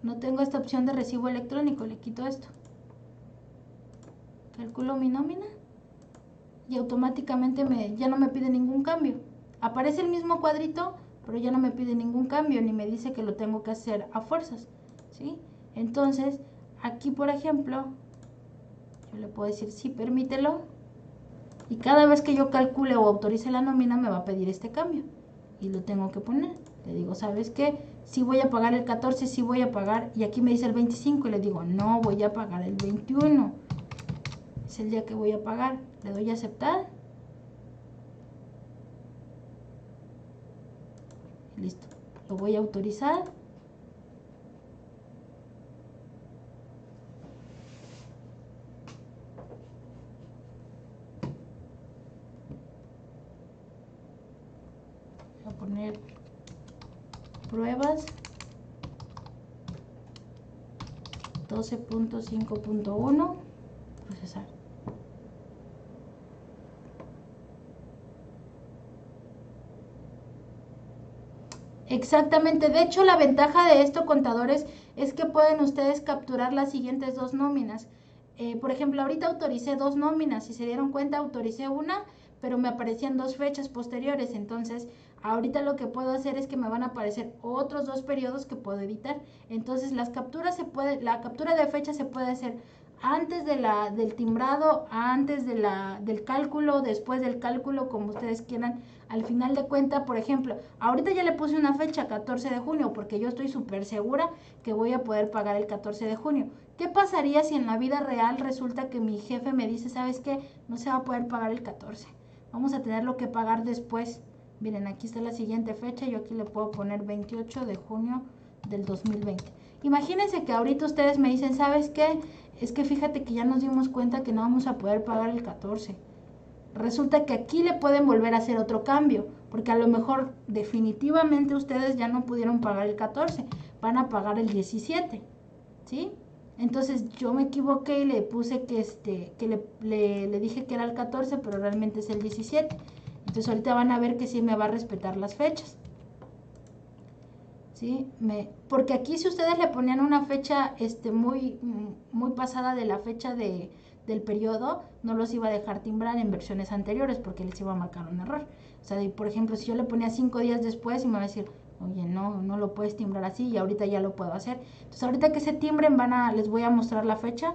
No tengo esta opción de recibo electrónico, le quito esto. Calculo mi nómina y automáticamente ya no me pide ningún cambio. Aparece el mismo cuadrito, pero ya no me pide ningún cambio, ni me dice que lo tengo que hacer a fuerzas, ¿sí? Entonces, aquí por ejemplo, yo le puedo decir sí, permítelo, y cada vez que yo calcule o autorice la nómina me va a pedir este cambio, y lo tengo que poner. Le digo, ¿sabes qué? Sí voy a pagar el 14, sí voy a pagar, y aquí me dice el 25, y le digo, no, voy a pagar el 21. Es el día que voy a pagar. Le doy a aceptar. Listo. Lo voy a autorizar. Voy a poner pruebas 12.5.1. Procesar. Exactamente. De hecho, la ventaja de esto, contadores, es que pueden ustedes capturar las siguientes dos nóminas. Por ejemplo, ahorita autoricé dos nóminas. Si se dieron cuenta, autoricé una, pero me aparecían dos fechas posteriores. Entonces, ahorita lo que puedo hacer es que me van a aparecer otros dos periodos que puedo editar. Entonces, la captura de fecha se puede hacer antes del timbrado, antes del cálculo, después del cálculo, como ustedes quieran. Al final de cuenta, por ejemplo, ahorita ya le puse una fecha, 14 de junio, porque yo estoy súper segura que voy a poder pagar el 14 de junio. ¿Qué pasaría si en la vida real resulta que mi jefe me dice, ¿sabes qué? No se va a poder pagar el 14. Vamos a tenerlo que pagar después. Miren, aquí está la siguiente fecha. Yo aquí le puedo poner 28 de junio del 2020. Imagínense que ahorita ustedes me dicen, ¿sabes qué? Es que fíjate que ya nos dimos cuenta que no vamos a poder pagar el 14. Resulta que aquí le pueden volver a hacer otro cambio, porque a lo mejor definitivamente ustedes ya no pudieron pagar el 14, van a pagar el 17, ¿sí? Entonces yo me equivoqué y le puse que le dije que era el 14, pero realmente es el 17. Entonces ahorita van a ver que sí me va a respetar las fechas. ¿Sí? Porque aquí si ustedes le ponían una fecha muy pasada de la fecha del periodo, no los iba a dejar timbrar en versiones anteriores porque les iba a marcar un error. O sea, por ejemplo, si yo le ponía 5 días después y me va a decir, oye, no lo puedes timbrar así y ahorita ya lo puedo hacer. Entonces ahorita que se timbren les voy a mostrar la fecha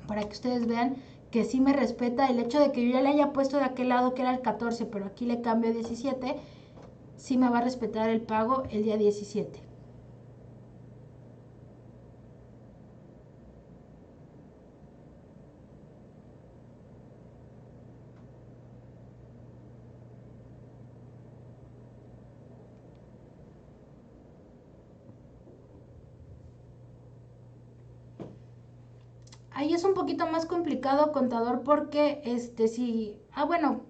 para que ustedes vean que sí me respeta el hecho de que yo ya le haya puesto de aquel lado que era el 14, pero aquí le cambio 17, sí me va a respetar el pago el día 17. Ahí es un poquito más complicado, contador, porque bueno,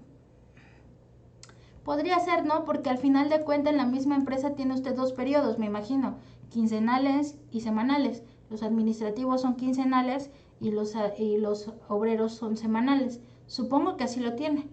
podría ser, ¿no? Porque al final de cuentas en la misma empresa tiene usted dos periodos, me imagino, quincenales y semanales. Los administrativos son quincenales y los obreros son semanales. Supongo que así lo tiene.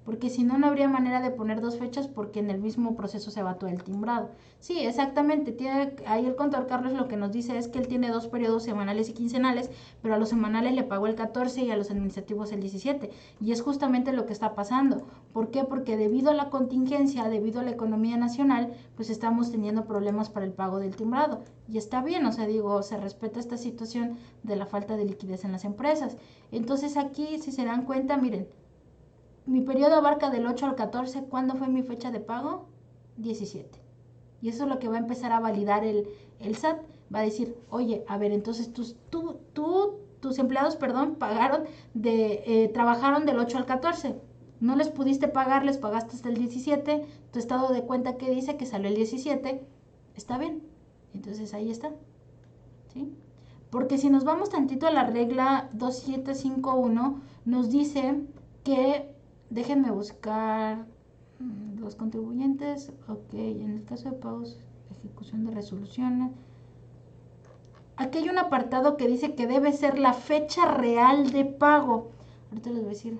porque si no, no habría manera de poner dos fechas porque en el mismo proceso se va todo el timbrado. Sí, exactamente, tiene, ahí el contador Carlos lo que nos dice es que él tiene dos periodos semanales y quincenales, pero a los semanales le pagó el 14 y a los administrativos el 17, y es justamente lo que está pasando. ¿Por qué? Porque debido a la contingencia, debido a la economía nacional, pues estamos teniendo problemas para el pago del timbrado, y está bien, o sea, digo, se respeta esta situación de la falta de liquidez en las empresas. Entonces aquí, si se dan cuenta, miren, mi periodo abarca del 8 al 14. ¿Cuándo fue mi fecha de pago? 17. Y eso es lo que va a empezar a validar el SAT. Va a decir, oye, a ver, entonces tus empleados, perdón, trabajaron del 8 al 14. No les pudiste pagar, les pagaste hasta el 17. Tu estado de cuenta que dice que salió el 17. Está bien. Entonces ahí está. ¿Sí? Porque si nos vamos tantito a la regla 2751, nos dice que, déjenme buscar los contribuyentes, ok, en el caso de pagos, ejecución de resoluciones, aquí hay un apartado que dice que debe ser la fecha real de pago. Ahorita les voy a decir.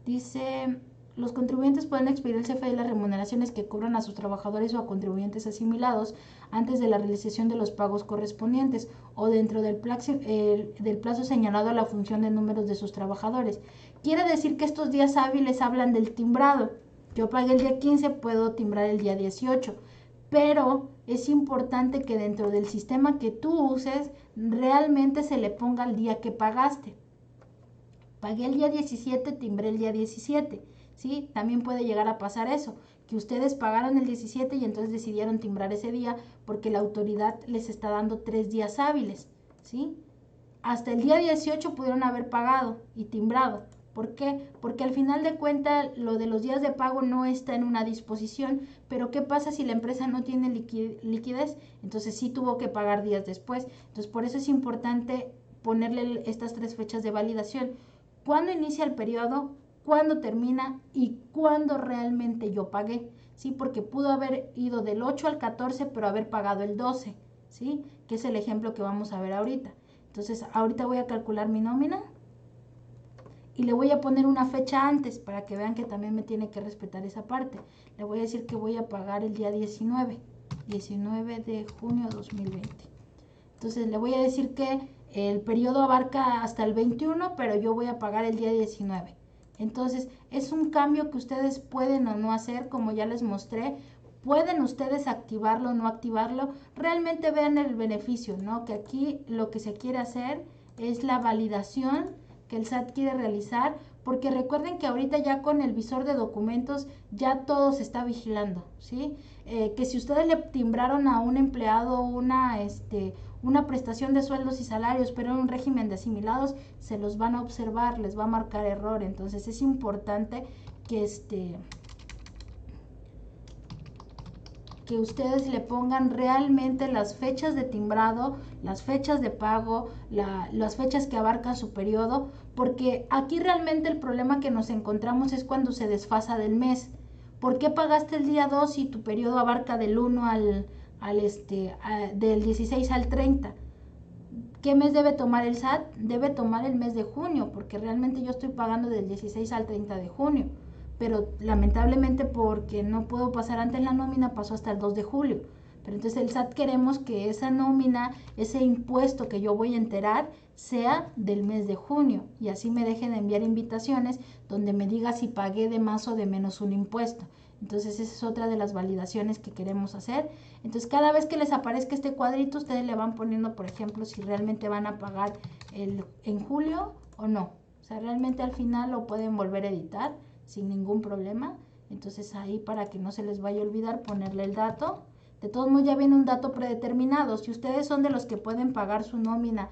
Dice, los contribuyentes pueden expedir el CFE de las remuneraciones que cobran a sus trabajadores o a contribuyentes asimilados antes de la realización de los pagos correspondientes o dentro del plazo señalado a la función de números de sus trabajadores. Quiere decir que estos días hábiles hablan del timbrado. Yo pagué el día 15, puedo timbrar el día 18, pero es importante que dentro del sistema que tú uses realmente se le ponga el día que pagaste. Pagué el día 17, timbré el día 17, ¿sí? También puede llegar a pasar eso, que ustedes pagaron el 17 y entonces decidieron timbrar ese día porque la autoridad les está dando 3 días hábiles, ¿sí? Hasta el día 18 pudieron haber pagado y timbrado. ¿Por qué? Porque al final de cuentas lo de los días de pago no está en una disposición, pero ¿qué pasa si la empresa no tiene liquidez? Entonces sí tuvo que pagar días después. Entonces por eso es importante ponerle estas 3 fechas de validación. ¿Cuándo inicia el periodo? ¿Cuándo termina? ¿Y cuándo realmente yo pagué? ¿Sí? Porque pudo haber ido del 8 al 14, pero haber pagado el 12, ¿sí? Que es el ejemplo que vamos a ver ahorita. Entonces, ahorita voy a calcular mi nómina y le voy a poner una fecha antes para que vean que también me tiene que respetar esa parte. Le voy a decir que voy a pagar el día 19 de junio de 2020. Entonces, le voy a decir que el periodo abarca hasta el 21, pero yo voy a pagar el día 19. Entonces, es un cambio que ustedes pueden o no hacer, como ya les mostré. Pueden ustedes activarlo o no activarlo. Realmente vean el beneficio, ¿no? Que aquí lo que se quiere hacer es la validación que el SAT quiere realizar, porque recuerden que ahorita ya con el visor de documentos ya todo se está vigilando, ¿sí? Que si ustedes le timbraron a un empleado una prestación de sueldos y salarios, pero en un régimen de asimilados, se los van a observar, les va a marcar error. Entonces es importante que que ustedes le pongan realmente las fechas de timbrado, las fechas de pago, las fechas que abarcan su periodo, porque aquí realmente el problema que nos encontramos es cuando se desfasa del mes. ¿Por qué pagaste el día 2 si tu periodo abarca del 1 del 16 al 30? ¿Qué mes debe tomar el SAT? Debe tomar el mes de junio, porque realmente yo estoy pagando del 16 al 30 de junio, pero lamentablemente porque no puedo pasar antes la nómina, pasó hasta el 2 de julio. Pero entonces el SAT queremos que esa nómina, ese impuesto que yo voy a enterar, sea del mes de junio, y así me dejen enviar invitaciones donde me diga si pagué de más o de menos un impuesto. Entonces esa es otra de las validaciones que queremos hacer. Entonces cada vez que les aparezca este cuadrito, ustedes le van poniendo, por ejemplo, si realmente van a pagar en julio o no. O sea, realmente al final lo pueden volver a editar sin ningún problema. Entonces ahí, para que no se les vaya a olvidar, ponerle el dato. De todos modos ya viene un dato predeterminado. Si ustedes son de los que pueden pagar su nómina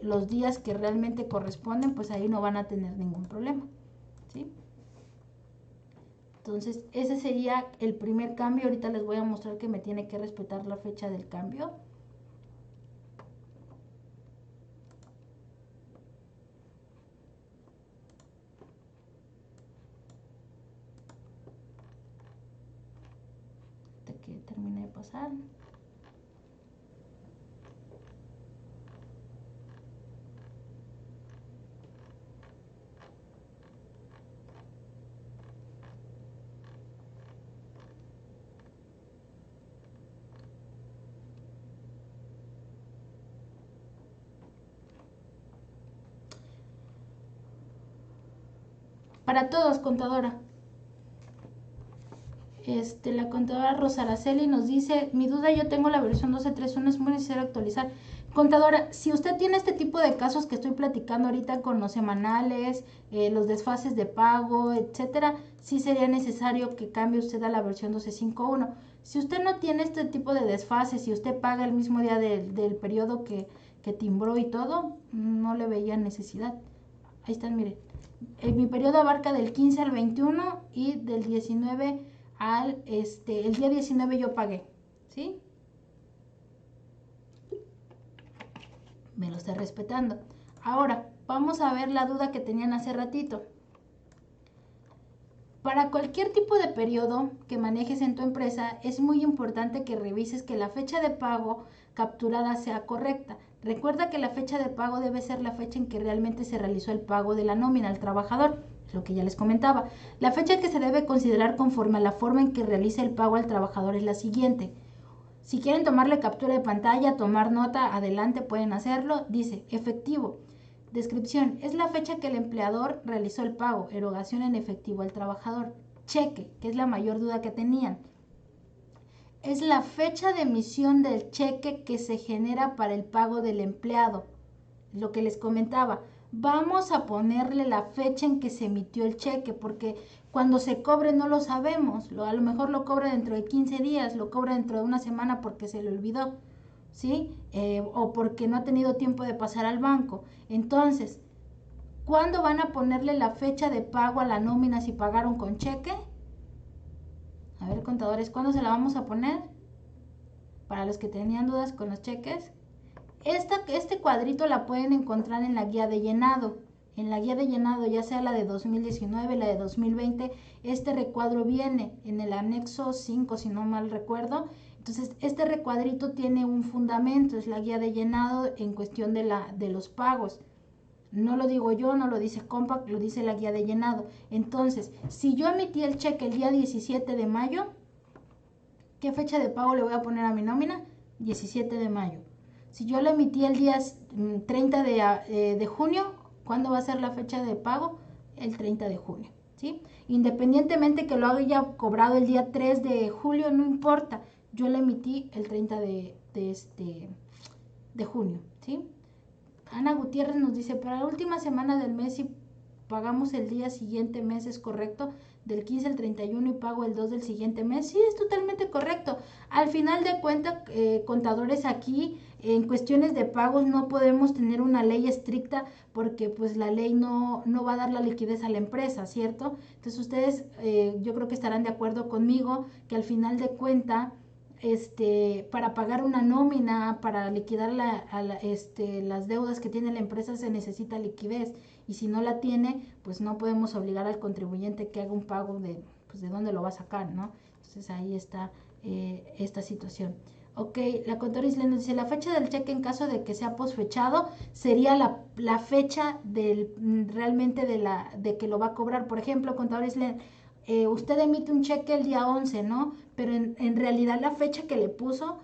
los días que realmente corresponden, pues ahí no van a tener ningún problema, ¿sí? Entonces, ese sería el primer cambio. Ahorita les voy a mostrar que me tiene que respetar la fecha del cambio. Hasta que termine de pasar. Para todos, contadora. La contadora Rosa Araceli nos dice, mi duda, yo tengo la versión 12.3.1, es muy necesario actualizar. Contadora, si usted tiene este tipo de casos que estoy platicando ahorita con los semanales, los desfases de pago, etcétera, sí sería necesario que cambie usted a la versión 12.5.1. Si usted no tiene este tipo de desfases, si usted paga el mismo día del periodo que timbró y todo, no le veía necesidad. Ahí están, miren. Mi periodo abarca del 15 al 21 y del 19 al, el día 19 yo pagué, ¿sí? Me lo estoy respetando. Ahora, vamos a ver la duda que tenían hace ratito. Para cualquier tipo de periodo que manejes en tu empresa, es muy importante que revises que la fecha de pago capturada sea correcta. Recuerda que la fecha de pago debe ser la fecha en que realmente se realizó el pago de la nómina al trabajador, lo que ya les comentaba. La fecha que se debe considerar conforme a la forma en que realiza el pago al trabajador es la siguiente. Si quieren tomarle captura de pantalla, tomar nota, adelante, pueden hacerlo. Dice, efectivo. Descripción, es la fecha que el empleador realizó el pago, erogación en efectivo al trabajador. Cheque, que es la mayor duda que tenían. Es la fecha de emisión del cheque que se genera para el pago del empleado. Lo que les comentaba, vamos a ponerle la fecha en que se emitió el cheque, porque cuando se cobre no lo sabemos, a lo mejor lo cobra dentro de 15 días, lo cobra dentro de una semana porque se le olvidó, ¿sí? O porque no ha tenido tiempo de pasar al banco. Entonces, ¿cuándo van a ponerle la fecha de pago a la nómina si pagaron con cheque? A ver, contadores, ¿cuándo se la vamos a poner? Para los que tenían dudas con los cheques. Este cuadrito la pueden encontrar en la guía de llenado. En la guía de llenado, ya sea la de 2019, la de 2020, este recuadro viene en el anexo 5, si no mal recuerdo. Entonces, este recuadrito tiene un fundamento, es la guía de llenado en cuestión de los pagos. No lo digo yo, no lo dice Compact, lo dice la guía de llenado. Entonces, si yo emití el cheque el día 17 de mayo, ¿qué fecha de pago le voy a poner a mi nómina? 17 de mayo. Si yo lo emití el día 30 de junio, ¿cuándo va a ser la fecha de pago? El 30 de junio, ¿sí? Independientemente que lo haya cobrado el día 3 de julio, no importa. Yo lo emití el 30 de junio, ¿sí? Ana Gutiérrez nos dice, para la última semana del mes, si pagamos el día siguiente mes, ¿es correcto? Del 15 al 31 y pago el 2 del siguiente mes. Sí, es totalmente correcto. Al final de cuentas, contadores, aquí en cuestiones de pagos no podemos tener una ley estricta porque pues la ley no va a dar la liquidez a la empresa, ¿cierto? Entonces ustedes yo creo que estarán de acuerdo conmigo que al final de cuentas para pagar una nómina, para liquidar las deudas que tiene la empresa se necesita liquidez y si no la tiene, pues no podemos obligar al contribuyente que haga un pago de dónde lo va a sacar, ¿no? Entonces ahí está esta situación. Ok, la contadora Islen nos dice, la fecha del cheque en caso de que sea posfechado sería la fecha realmente de que lo va a cobrar. Por ejemplo, contadora Islen, usted emite un cheque el día 11, ¿no? Pero en realidad la fecha que le puso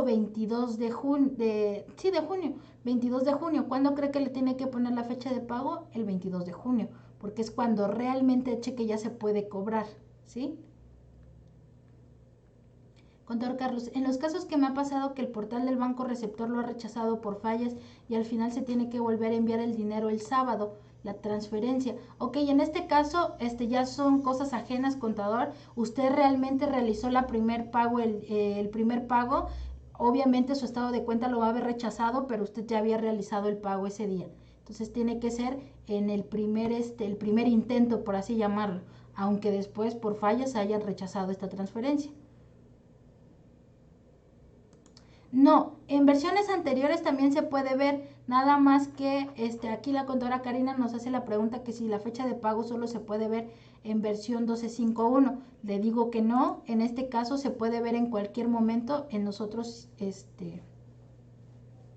22 de junio, de junio, 22 de junio. ¿Cuándo cree que le tiene que poner la fecha de pago? El 22 de junio, porque es cuando realmente el cheque ya se puede cobrar, ¿sí? Contador Carlos, en los casos que me ha pasado que el portal del banco receptor lo ha rechazado por fallas y al final se tiene que volver a enviar el dinero el sábado, la transferencia. Ok, en este caso ya son cosas ajenas, contador. Usted realmente realizó el primer pago. Obviamente su estado de cuenta lo va a haber rechazado, pero usted ya había realizado el pago ese día. Entonces tiene que ser en el primer intento, por así llamarlo, aunque después por fallas hayan rechazado esta transferencia. No, en versiones anteriores también se puede ver, nada más que aquí la contadora Karina nos hace la pregunta que si la fecha de pago solo se puede ver en versión 12.5.1. Le digo que no, en este caso se puede ver en cualquier momento en nosotros,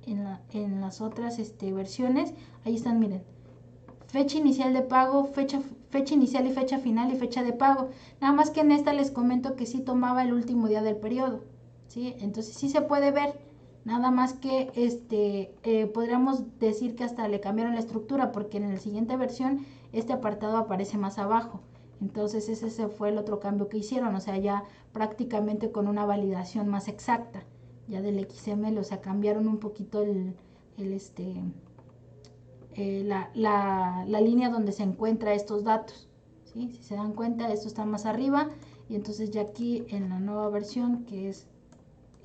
en las otras versiones. Ahí están, miren. Fecha inicial de pago, fecha inicial y fecha final y fecha de pago. Nada más que en esta les comento que sí tomaba el último día del periodo, ¿sí? Entonces sí se puede ver, Nada más que podríamos decir que hasta le cambiaron la estructura porque en la siguiente versión este apartado aparece más abajo. Entonces ese fue el otro cambio que hicieron, o sea, ya prácticamente con una validación más exacta ya del XML, o sea, cambiaron un poquito la línea donde se encuentra estos datos, ¿sí? Si se dan cuenta, esto está más arriba y entonces ya aquí en la nueva versión, que es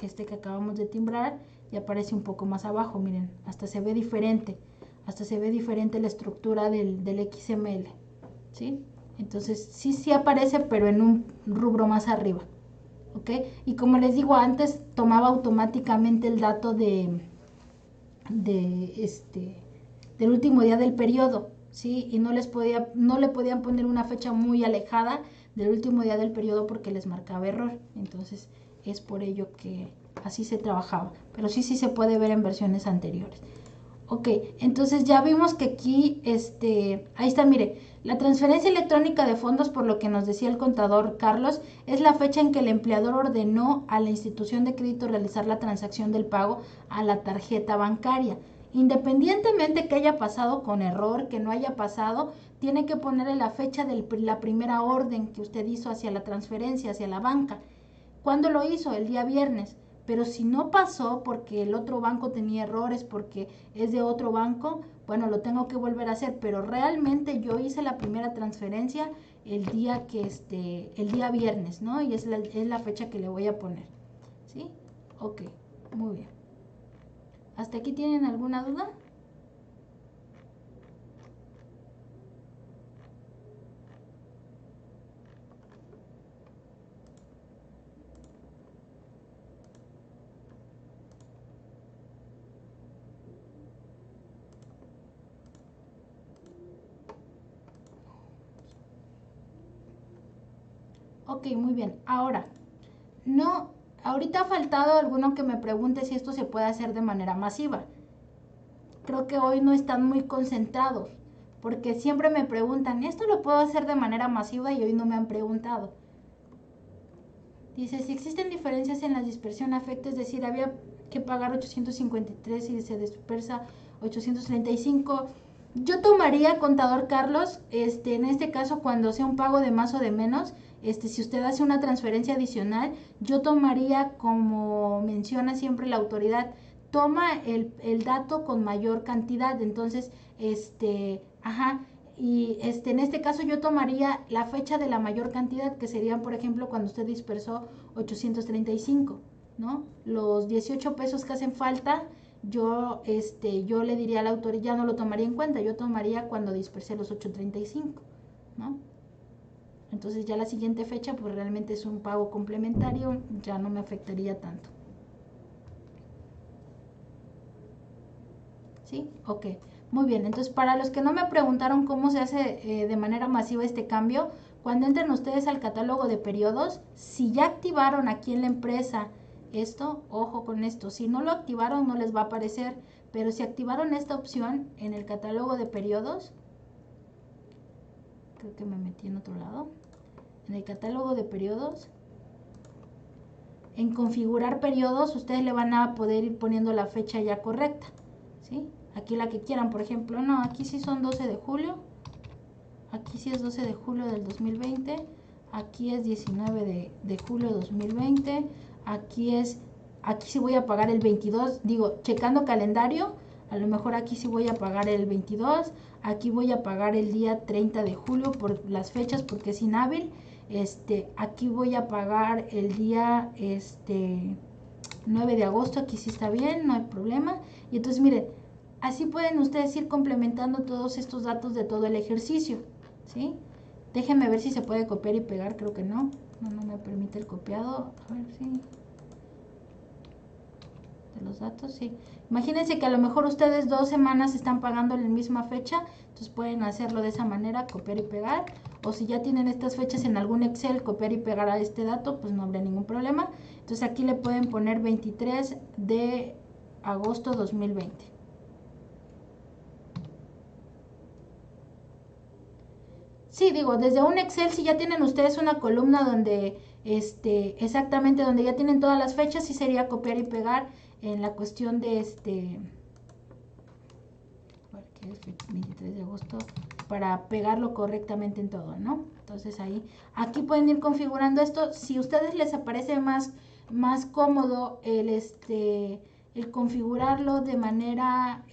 este que acabamos de timbrar, ya aparece un poco más abajo, miren, hasta se ve diferente la estructura del XML, ¿sí? Entonces sí aparece, pero en un rubro más arriba, ¿ok? Y como les digo, antes tomaba automáticamente el dato del último día del periodo, ¿sí? Y no le podían poner una fecha muy alejada del último día del periodo porque les marcaba error. Entonces es por ello que así se trabajaba, pero sí se puede ver en versiones anteriores. Ok, entonces ya vimos que aquí, ahí está, mire, la transferencia electrónica de fondos, por lo que nos decía el contador Carlos, es la fecha en que el empleador ordenó a la institución de crédito realizar la transacción del pago a la tarjeta bancaria. Independientemente que haya pasado con error, que no haya pasado, tiene que ponerle la fecha de la primera orden que usted hizo hacia la transferencia, hacia la banca. ¿Cuándo lo hizo? El día viernes. Pero si no pasó porque el otro banco tenía errores, porque es de otro banco, bueno, lo tengo que volver a hacer. Pero realmente yo hice la primera transferencia el día el día viernes, ¿no? Y es la fecha que le voy a poner. ¿Sí? Ok, muy bien. ¿Hasta aquí tienen alguna duda? Ok, muy bien. Ahora, no, ahorita ha faltado alguno que me pregunte si esto se puede hacer de manera masiva. Creo que hoy no están muy concentrados, porque siempre me preguntan, ¿esto lo puedo hacer de manera masiva? Y hoy no me han preguntado. Dice, si existen diferencias en la dispersión afecta, es decir, había que pagar 853 y se dispersa 835. Yo tomaría, contador Carlos, en este caso, cuando sea un pago de más o de menos, si usted hace una transferencia adicional, yo tomaría, como menciona siempre la autoridad, toma el dato con mayor cantidad. Entonces, y en este caso yo tomaría la fecha de la mayor cantidad, que serían, por ejemplo, cuando usted dispersó 835, ¿no? Los 18 pesos que hacen falta, yo le diría a la autoridad, ya no lo tomaría en cuenta, yo tomaría cuando dispersé los 835, ¿no? Entonces ya la siguiente fecha, pues realmente es un pago complementario, ya no me afectaría tanto. ¿Sí? Ok. Muy bien, entonces para los que no me preguntaron cómo se hace de manera masiva este cambio, cuando entren ustedes al catálogo de periodos, si ya activaron aquí en la empresa esto, ojo con esto, si no lo activaron no les va a aparecer, pero si activaron esta opción en el catálogo de periodos, creo que me metí en otro lado, en el catálogo de periodos, en configurar periodos, ustedes le van a poder ir poniendo la fecha ya correcta, ¿sí? Aquí la que quieran, por ejemplo, no, aquí sí son 12 de julio, aquí sí es 12 de julio del 2020, aquí es 19 de julio de 2020, aquí sí voy a pagar el 22, digo, checando calendario, a lo mejor aquí sí voy a pagar el 22, aquí voy a pagar el día 30 de julio por las fechas porque es inhábil, aquí voy a pagar el día 9 de agosto, aquí sí está bien, no hay problema. Y entonces miren, así pueden ustedes ir complementando todos estos datos de todo el ejercicio, ¿sí? Déjenme ver si se puede copiar y pegar, creo que no me permite el copiado, a ver si... de los datos, sí. Imagínense que a lo mejor ustedes 2 semanas están pagando en la misma fecha, entonces pueden hacerlo de esa manera, copiar y pegar, o si ya tienen estas fechas en algún Excel, copiar y pegar a este dato, pues no habrá ningún problema. Entonces aquí le pueden poner 23 de agosto 2020. Sí, digo, desde un Excel, si ya tienen ustedes una columna donde, exactamente donde ya tienen todas las fechas, sí sería copiar y pegar en la cuestión de 23 de agosto, para pegarlo correctamente en todo, ¿no? Entonces ahí, aquí pueden ir configurando esto. Si a ustedes les aparece más cómodo el configurarlo de manera,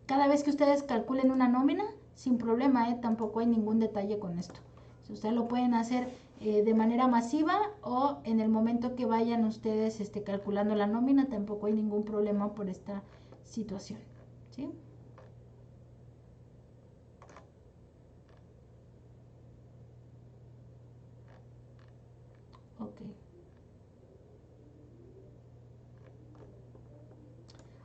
cada vez que ustedes calculen una nómina, sin problema, tampoco hay ningún detalle con esto. Si ustedes lo pueden hacer de manera masiva o en el momento que vayan ustedes calculando la nómina, tampoco hay ningún problema por esta situación, ¿sí? Ok.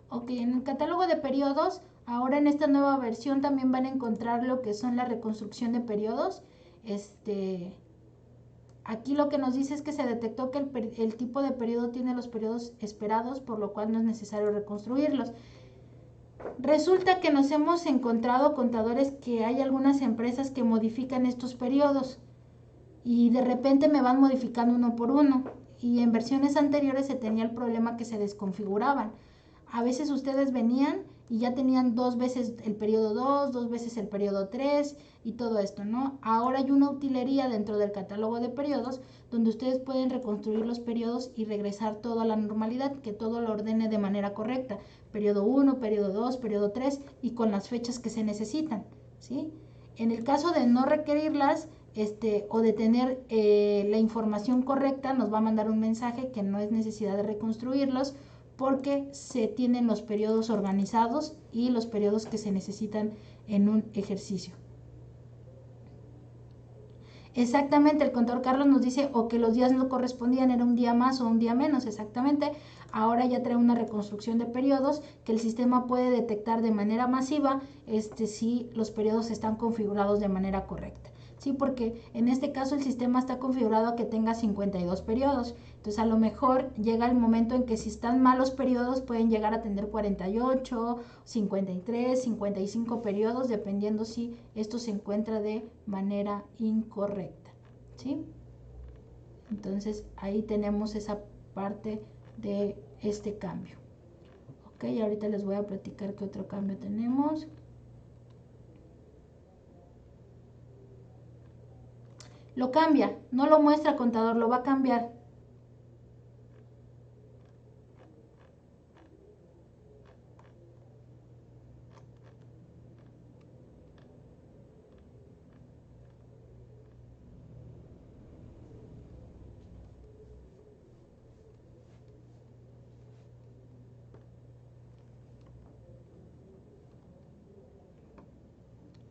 Ok, en el catálogo de periodos, ahora en esta nueva versión también van a encontrar lo que son la reconstrucción de periodos. Aquí lo que nos dice es que se detectó que el tipo de periodo tiene los periodos esperados, por lo cual no es necesario reconstruirlos. Resulta que nos hemos encontrado, contadores, que hay algunas empresas que modifican estos periodos y de repente me van modificando uno por uno, y en versiones anteriores se tenía el problema que se desconfiguraban. A veces ustedes venían y ya tenían 2 veces el periodo 2, 2 veces el periodo 3 y todo esto, ¿no? Ahora hay una utilería dentro del catálogo de periodos donde ustedes pueden reconstruir los periodos y regresar todo a la normalidad, que todo lo ordene de manera correcta. Periodo 1, periodo 2, periodo 3 y con las fechas que se necesitan, ¿sí? En el caso de no requerirlas, o de tener la información correcta, nos va a mandar un mensaje que no es necesidad de reconstruirlos porque se tienen los periodos organizados y los periodos que se necesitan en un ejercicio. Exactamente, el contador Carlos nos dice o que los días no correspondían, era un día más o un día menos, exactamente. Ahora ya trae una reconstrucción de periodos que el sistema puede detectar de manera masiva si los periodos están configurados de manera correcta. Sí, porque en este caso el sistema está configurado a que tenga 52 periodos. Entonces a lo mejor llega el momento en que si están malos periodos pueden llegar a tener 48, 53, 55 periodos, dependiendo si esto se encuentra de manera incorrecta, ¿sí? Entonces ahí tenemos esa parte de este cambio. Ok, ahorita les voy a platicar qué otro cambio tenemos. Lo cambia, no lo muestra contador, lo va a cambiar.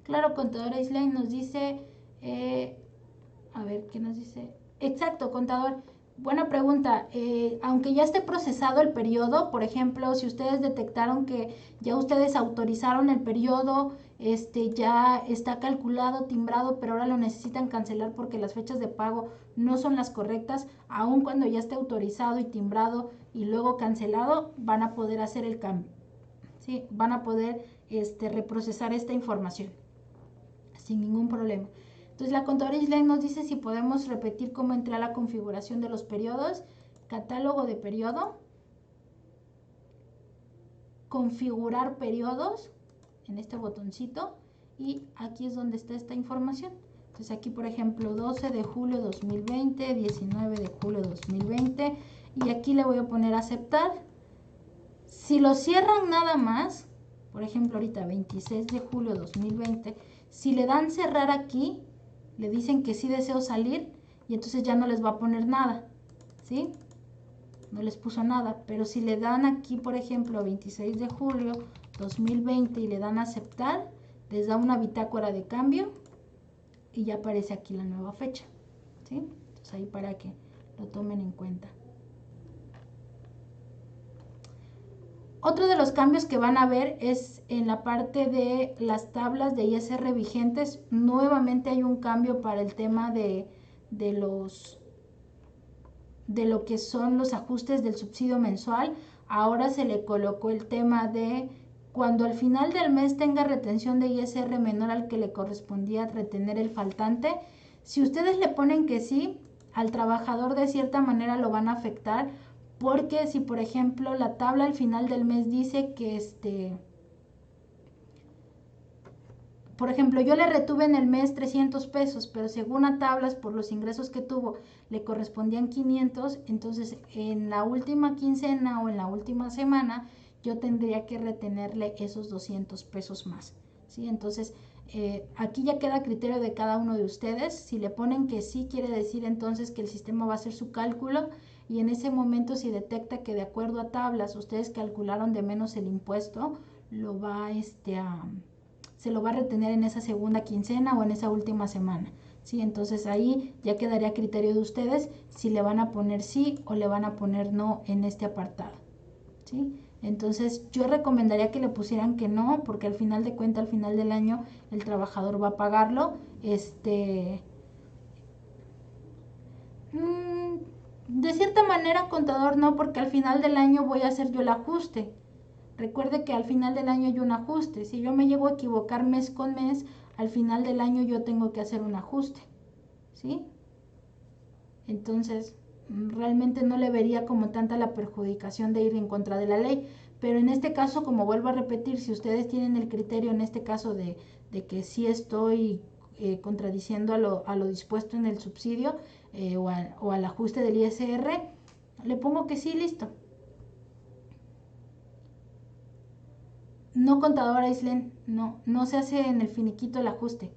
Claro, contadora Islay nos dice, a ver, ¿qué nos dice? Exacto, contador. Buena pregunta. Aunque ya esté procesado el periodo, por ejemplo, si ustedes detectaron que ya ustedes autorizaron el periodo, ya está calculado, timbrado, pero ahora lo necesitan cancelar porque las fechas de pago no son las correctas, aun cuando ya esté autorizado y timbrado y luego cancelado, van a poder hacer el cambio. ¿Sí? Van a poder reprocesar esta información sin ningún problema. Entonces la contadora Islay nos dice si podemos repetir cómo entra la configuración de los periodos. Catálogo de periodo, configurar periodos, en este botoncito, y aquí es donde está esta información. Entonces aquí, por ejemplo, 12 de julio 2020, 19 de julio 2020, y aquí le voy a poner aceptar. Si lo cierran nada más, por ejemplo ahorita 26 de julio 2020, si le dan cerrar aquí, le dicen que sí deseo salir y entonces ya no les va a poner nada, ¿sí? No les puso nada, pero si le dan aquí, por ejemplo, 26 de julio 2020 y le dan aceptar, les da una bitácora de cambio y ya aparece aquí la nueva fecha, ¿sí? Entonces ahí para que lo tomen en cuenta. Otro de los cambios que van a ver es en la parte de las tablas de ISR vigentes. Nuevamente hay un cambio para el tema de lo que son los ajustes del subsidio mensual. Ahora se le colocó el tema de cuando al final del mes tenga retención de ISR menor al que le correspondía retener el faltante. Si ustedes le ponen que sí, al trabajador de cierta manera lo van a afectar Porque si, por ejemplo, la tabla al final del mes dice que por ejemplo, yo le retuve en el mes 300 pesos, pero según a tablas, por los ingresos que tuvo, le correspondían 500, entonces en la última quincena o en la última semana, yo tendría que retenerle esos 200 pesos más, ¿sí? Entonces, aquí ya queda a criterio de cada uno de ustedes. Si le ponen que sí, quiere decir entonces que el sistema va a hacer su cálculo y en ese momento si detecta que de acuerdo a tablas ustedes calcularon de menos el impuesto, lo va se lo va a retener en esa segunda quincena o en esa última semana, ¿sí? Entonces ahí ya quedaría a criterio de ustedes si le van a poner sí o le van a poner no en este apartado, ¿sí? Entonces yo recomendaría que le pusieran que no, porque al final de cuentas, al final del año, el trabajador va a pagarlo. De cierta manera, contador, no, porque al final del año voy a hacer yo el ajuste. Recuerde que al final del año hay un ajuste. Si yo me llego a equivocar mes con mes, al final del año yo tengo que hacer un ajuste, ¿sí? Entonces, realmente no le vería como tanta la perjudicación de ir en contra de la ley. Pero en este caso, como vuelvo a repetir, si ustedes tienen el criterio en este caso de que sí estoy contradiciendo a lo dispuesto en el subsidio o al ajuste del ISR, le pongo que sí, listo. No, contadora Islen, no se hace en el finiquito el ajuste,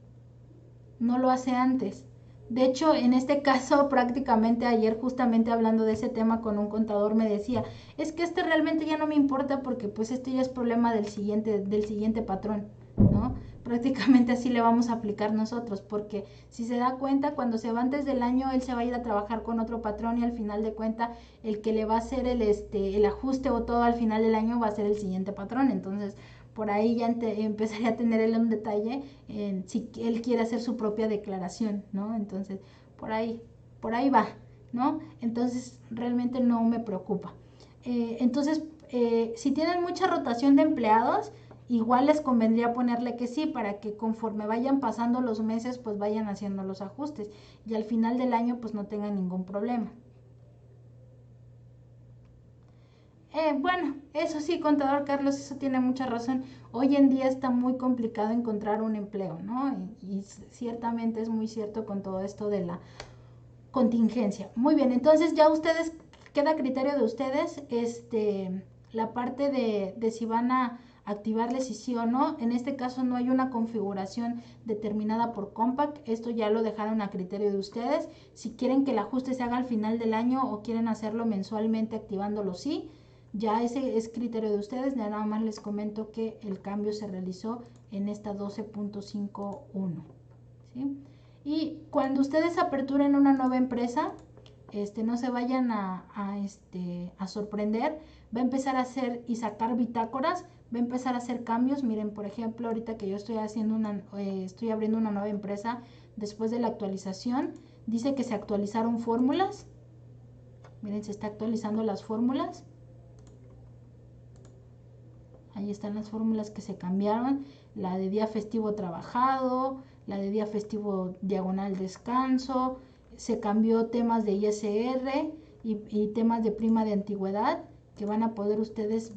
no lo hace antes. De hecho, en este caso, prácticamente ayer, justamente hablando de ese tema con un contador, me decía, es que este realmente ya no me importa porque pues esto ya es problema del siguiente patrón, ¿no? Prácticamente así le vamos a aplicar nosotros, porque si se da cuenta, cuando se va antes del año, él se va a ir a trabajar con otro patrón y al final de cuenta, el que le va a hacer el ajuste o todo al final del año va a ser el siguiente patrón. Entonces, por ahí ya empezaría a tener él un detalle en si él quiere hacer su propia declaración, ¿no? Entonces, por ahí va, ¿no? Entonces, realmente no me preocupa. Entonces, si tienen mucha rotación de empleados, igual les convendría ponerle que sí, para que conforme vayan pasando los meses, pues vayan haciendo los ajustes y al final del año, pues no tengan ningún problema. Bueno, eso sí, contador Carlos, eso tiene mucha razón. Hoy en día está muy complicado encontrar un empleo, ¿no? Y ciertamente es muy cierto con todo esto de la contingencia. Muy bien, entonces ya ustedes, queda a criterio de ustedes, la parte de si van a activarle si sí o no. En este caso no hay una configuración determinada por Compaq, esto ya lo dejaron a criterio de ustedes. Si quieren que el ajuste se haga al final del año o quieren hacerlo mensualmente activándolo sí, ya ese es criterio de ustedes. Ya nada más les comento que el cambio se realizó en esta 12.51, ¿sí? Y cuando ustedes aperturen una nueva empresa, no se vayan a sorprender. Va a empezar a hacer y sacar bitácoras, va a empezar a hacer cambios. Miren, por ejemplo, ahorita que yo estoy estoy abriendo una nueva empresa después de la actualización, dice que se actualizaron fórmulas. Miren, se está actualizando las fórmulas. Ahí están las fórmulas que se cambiaron, la de día festivo trabajado, la de día festivo diagonal descanso, se cambió temas de ISR y temas de prima de antigüedad que van a poder ustedes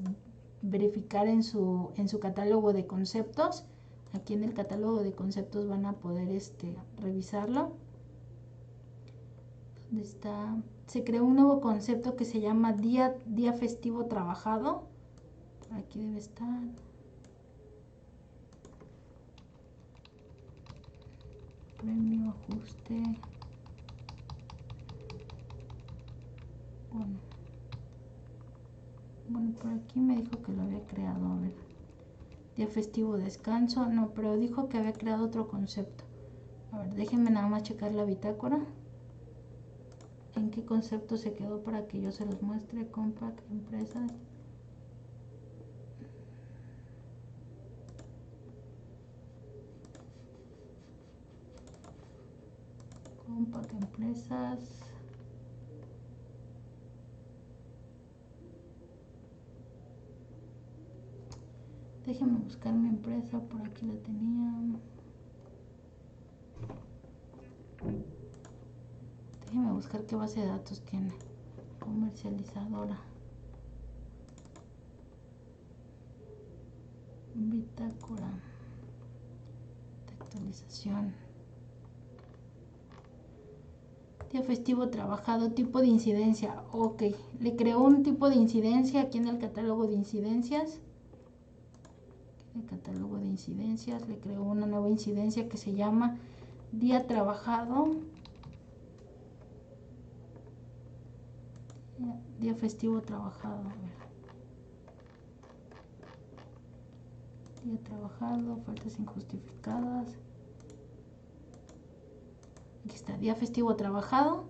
verificar en su catálogo de conceptos. Aquí en el catálogo de conceptos van a poder revisarlo. ¿Dónde está? Se creó un nuevo concepto que se llama día festivo trabajado. Aquí debe estar. Premio, ajuste. Bueno, por aquí me dijo que lo había creado. A ver. Día festivo, descanso. No, pero dijo que había creado otro concepto. A ver, déjenme nada más checar la bitácora. ¿En qué concepto se quedó para que yo se los muestre? Compaq, empresas. Compaq, empresas. Déjenme buscar mi empresa, por aquí la tenía. Déjenme buscar qué base de datos tiene. Comercializadora. Bitácora de actualización. Día festivo trabajado, tipo de incidencia. Ok, le creo un tipo de incidencia aquí en el catálogo de incidencias. El catálogo de incidencias, le creo una nueva incidencia que se llama día trabajado. Día festivo trabajado. A ver. Día trabajado, faltas injustificadas. Aquí está, día festivo trabajado.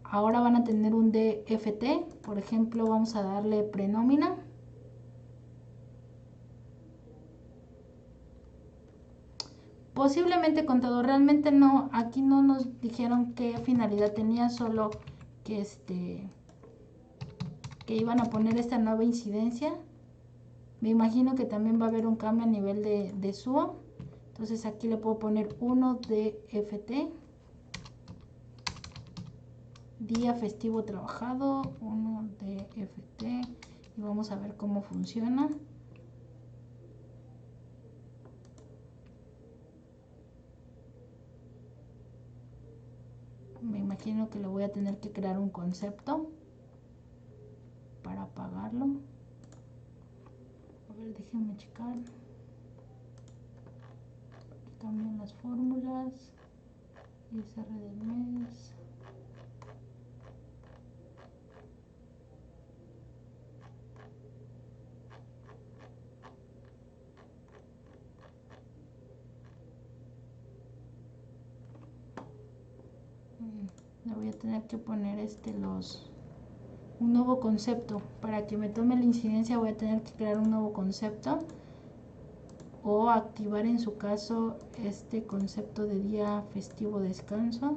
Ahora van a tener un DFT. Por ejemplo, vamos a darle prenómina. Posiblemente contador, realmente no, aquí no nos dijeron qué finalidad tenía, solo que que iban a poner esta nueva incidencia. Me imagino que también va a haber un cambio a nivel de SUA. Entonces aquí le puedo poner 1 DFT. Día festivo trabajado, 1 DFT. Y vamos a ver cómo funciona. Me imagino que le voy a tener que crear un concepto para pagarlo. A ver, déjenme checar. Aquí cambian las fórmulas. ISR del mes. Le voy a tener que poner un nuevo concepto. Para que me tome la incidencia voy a tener que crear un nuevo concepto o activar en su caso este concepto de día festivo descanso.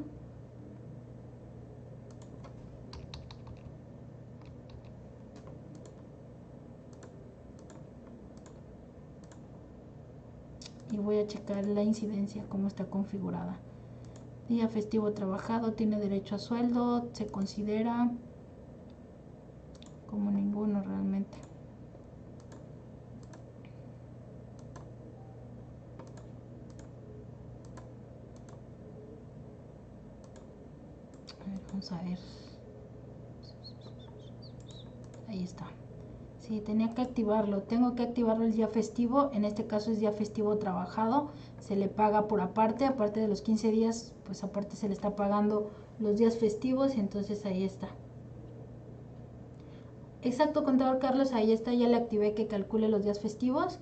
Y voy a checar la incidencia, cómo está configurada. Día festivo trabajado, tiene derecho a sueldo, se considera como ninguno realmente. A ver, vamos a ver. Ahí está. Sí, tenía que activarlo. Tengo que activarlo el día festivo. En este caso es día festivo trabajado. Se le paga por aparte de los 15 días, pues aparte se le está pagando los días festivos y entonces ahí está. Exacto, contador Carlos, ahí está, ya le activé que calcule los días festivos.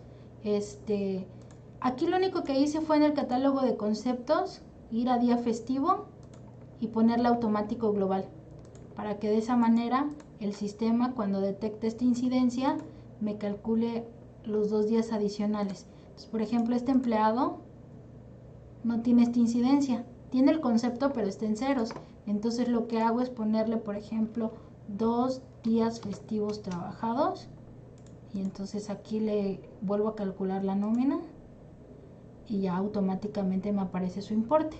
Aquí lo único que hice fue en el catálogo de conceptos, ir a día festivo y ponerle automático global, para que de esa manera el sistema, cuando detecte esta incidencia, me calcule los 2 días adicionales. Entonces, por ejemplo, este empleado no tiene esta incidencia, tiene el concepto pero está en ceros. Entonces lo que hago es ponerle, por ejemplo, 2 días festivos trabajados y entonces aquí le vuelvo a calcular la nómina y ya automáticamente me aparece su importe.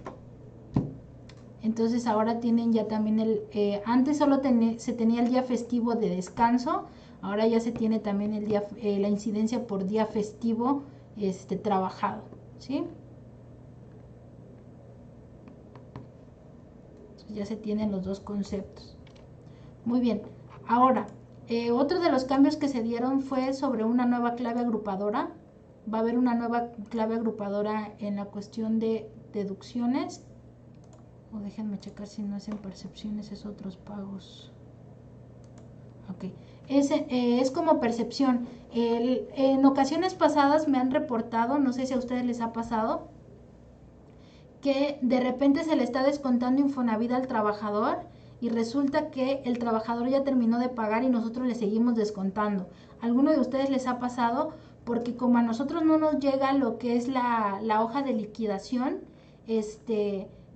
Entonces ahora tienen ya también antes solo se tenía el día festivo de descanso, ahora ya se tiene también el día, la incidencia por día festivo trabajado, ¿sí? Entonces ya se tienen los dos conceptos. Muy bien, ahora otro de los cambios que se dieron fue sobre una nueva clave agrupadora. Va a haber una nueva clave agrupadora en la cuestión de deducciones. O déjenme checar si no es en percepciones, es otros pagos. Ok, es como percepción. En ocasiones pasadas me han reportado, no sé si a ustedes les ha pasado, que de repente se le está descontando Infonavit al trabajador y resulta que el trabajador ya terminó de pagar y nosotros le seguimos descontando. ¿Alguno de ustedes les ha pasado? Porque como a nosotros no nos llega lo que es la hoja de liquidación,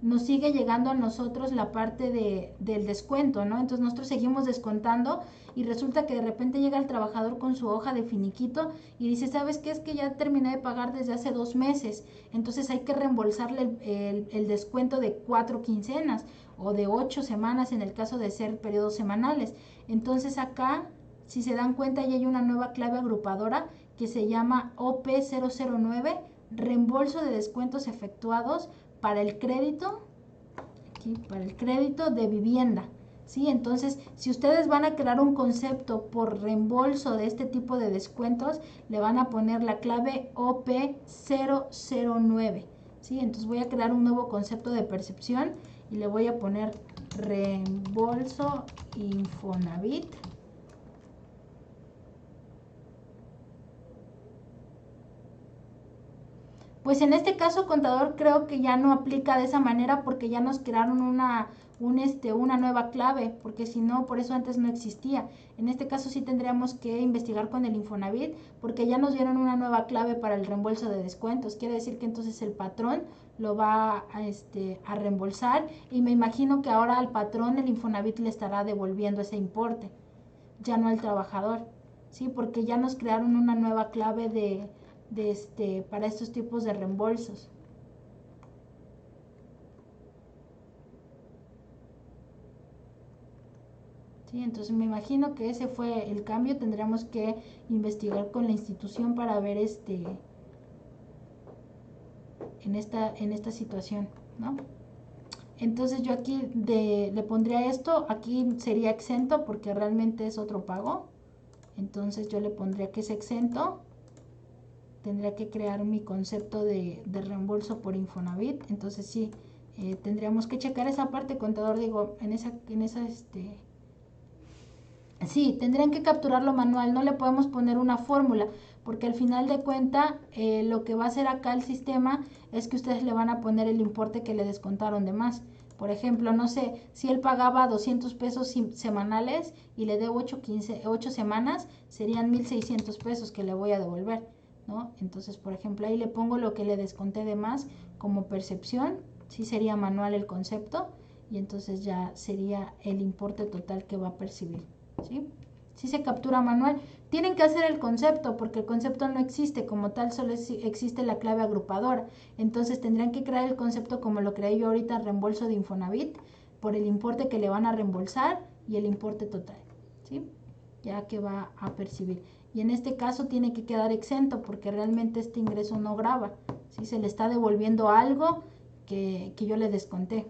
nos sigue llegando a nosotros la parte del descuento, ¿no? Entonces nosotros seguimos descontando y resulta que de repente llega el trabajador con su hoja de finiquito y dice, ¿sabes qué? Es que ya terminé de pagar desde hace 2 meses, entonces hay que reembolsarle el descuento de 4 quincenas o de 8 semanas en el caso de ser periodos semanales. Entonces acá, si se dan cuenta, ya hay una nueva clave agrupadora que se llama OP009, reembolso de descuentos efectuados para el crédito, aquí, para el crédito de vivienda. ¿Sí? Entonces, si ustedes van a crear un concepto por reembolso de este tipo de descuentos, le van a poner la clave OP009. ¿Sí? Entonces voy a crear un nuevo concepto de percepción y le voy a poner reembolso Infonavit. Pues en este caso, contador, creo que ya no aplica de esa manera porque ya nos crearon una nueva clave, porque si no, por eso antes no existía. En este caso sí tendríamos que investigar con el Infonavit porque ya nos dieron una nueva clave para el reembolso de descuentos. Quiere decir que entonces el patrón lo va a reembolsar y me imagino que ahora al patrón el Infonavit le estará devolviendo ese importe, ya no al trabajador, ¿sí? Porque ya nos crearon una nueva clave para estos tipos de reembolsos. ¿Sí? Entonces me imagino que ese fue el cambio. Tendríamos que investigar con la institución para ver en esta situación, ¿no? Entonces yo aquí le pondría esto, aquí sería exento porque realmente es otro pago. Entonces yo le pondría que es exento. Tendría que crear mi concepto de reembolso por Infonavit. Entonces sí, tendríamos que checar esa parte, contador, digo, sí, tendrían que capturarlo manual, no le podemos poner una fórmula, porque al final de cuenta lo que va a hacer acá el sistema es que ustedes le van a poner el importe que le descontaron de más. Por ejemplo, no sé, si él pagaba 200 pesos semanales y le debo 8 semanas, serían 1,600 pesos que le voy a devolver, ¿no? Entonces, por ejemplo, ahí le pongo lo que le desconté de más como percepción, sí sería manual el concepto, y entonces ya sería el importe total que va a percibir. ¿Sí? Si se captura manual, tienen que hacer el concepto porque el concepto no existe como tal, solo existe la clave agrupadora. Entonces tendrían que crear el concepto como lo creé yo ahorita, reembolso de Infonavit, por el importe que le van a reembolsar y el importe total, ¿sí? Ya que va a percibir. Y en este caso tiene que quedar exento porque realmente este ingreso no grava, ¿sí? Se le está devolviendo algo que yo le desconté.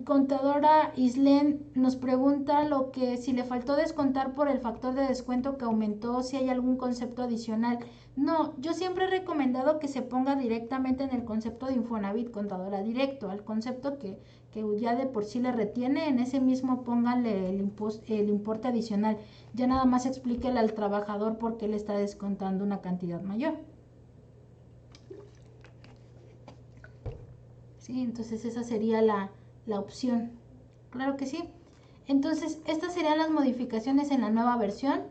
Contadora Islen nos pregunta lo que si le faltó descontar por el factor de descuento que aumentó, si hay algún concepto adicional. No, yo siempre he recomendado que se ponga directamente en el concepto de Infonavit, contadora, directo al concepto que ya de por sí le retiene, en ese mismo pónganle el importe adicional. Ya nada más explíquele al trabajador por qué le está descontando una cantidad mayor. ¿Sí? Entonces esa sería la opción. Claro que sí. Entonces, estas serían las modificaciones en la nueva versión.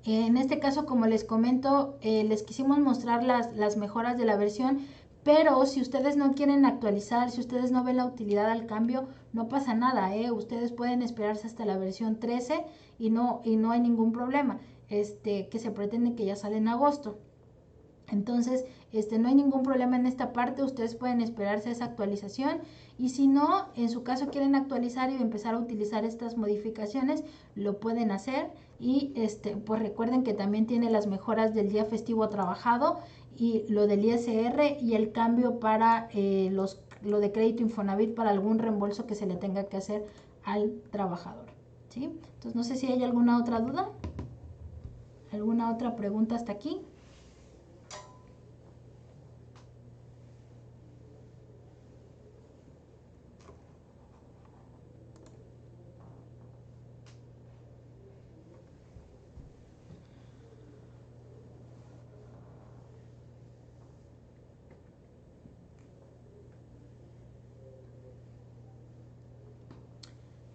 En este caso, como les comento, les quisimos mostrar las mejoras de la versión, pero si ustedes no quieren actualizar, si ustedes no ven la utilidad al cambio, no pasa nada, ustedes pueden esperarse hasta la versión 13 y no hay ningún problema, que se pretende que ya sale en agosto. Entonces, no hay ningún problema en esta parte, ustedes pueden esperarse a esa actualización y si no, en su caso quieren actualizar y empezar a utilizar estas modificaciones, lo pueden hacer y pues recuerden que también tiene las mejoras del día festivo trabajado y lo del ISR y el cambio para lo de crédito Infonavit para algún reembolso que se le tenga que hacer al trabajador, ¿sí? Entonces, no sé si hay alguna otra duda, alguna otra pregunta hasta aquí.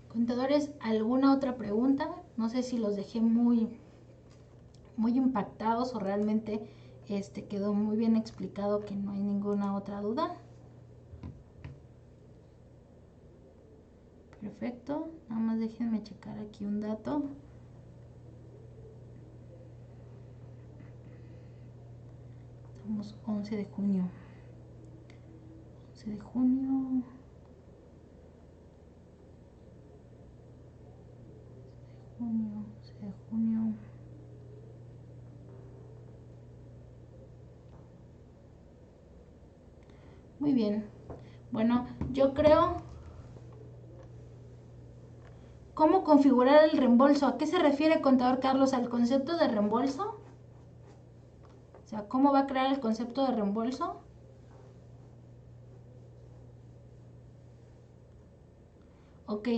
Contadores, ¿alguna otra pregunta? No sé si los dejé muy muy impactados o realmente quedó muy bien explicado que no hay ninguna otra duda. Perfecto, nada más déjenme checar aquí un dato. Estamos 11 de junio. 11 de junio. 11 de junio. Muy bien. Bueno, yo creo... ¿Cómo configurar el reembolso? ¿A qué se refiere, contador Carlos? ¿Al concepto de reembolso? O sea, ¿cómo va a crear el concepto de reembolso? Ok,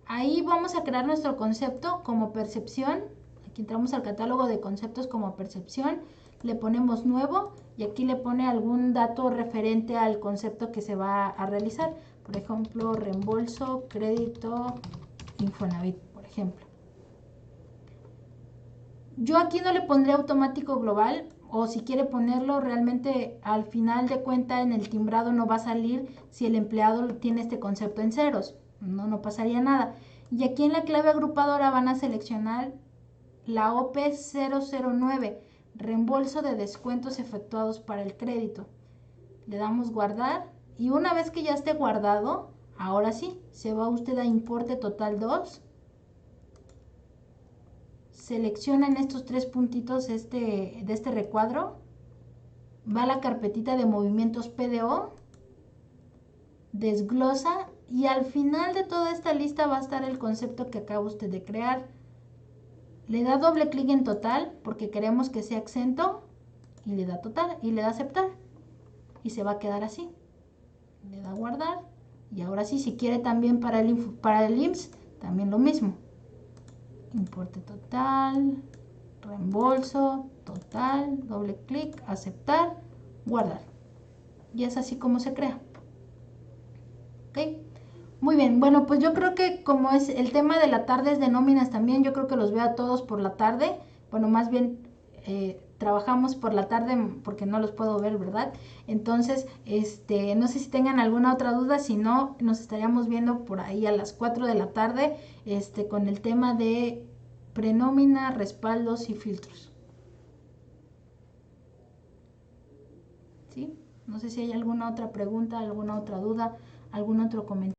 ahí vamos a crear nuestro concepto como percepción. Aquí entramos al catálogo de conceptos como percepción. Le ponemos nuevo y aquí le pone algún dato referente al concepto que se va a realizar. Por ejemplo, reembolso, crédito, Infonavit, por ejemplo. Yo aquí no le pondré automático global, o si quiere ponerlo, realmente al final de cuenta en el timbrado no va a salir si el empleado tiene este concepto en ceros. No pasaría nada. Y aquí en la clave agrupadora van a seleccionar la OP009, reembolso de descuentos efectuados para el crédito. Le damos guardar y una vez que ya esté guardado, ahora sí, se va usted a importe total 2. Selecciona en estos tres puntitos de este recuadro, va a la carpetita de movimientos PDO, desglosa y al final de toda esta lista va a estar el concepto que acaba usted de crear. Le da doble clic en total porque queremos que sea exento y le da total y le da aceptar y se va a quedar así. Le da guardar y ahora sí, si quiere también para el IMSS, también lo mismo. Importe total, reembolso, total, doble clic, aceptar, guardar. Y es así como se crea. ¿Ok? Muy bien, bueno, pues yo creo que como es el tema de la tarde es de nóminas también, yo creo que los veo a todos por la tarde. Bueno, más bien trabajamos por la tarde porque no los puedo ver, ¿verdad? Entonces, no sé si tengan alguna otra duda, si no, nos estaríamos viendo por ahí a las 4 de la tarde, con el tema de prenómina, respaldos y filtros. ¿Sí? No sé si hay alguna otra pregunta, alguna otra duda, algún otro comentario.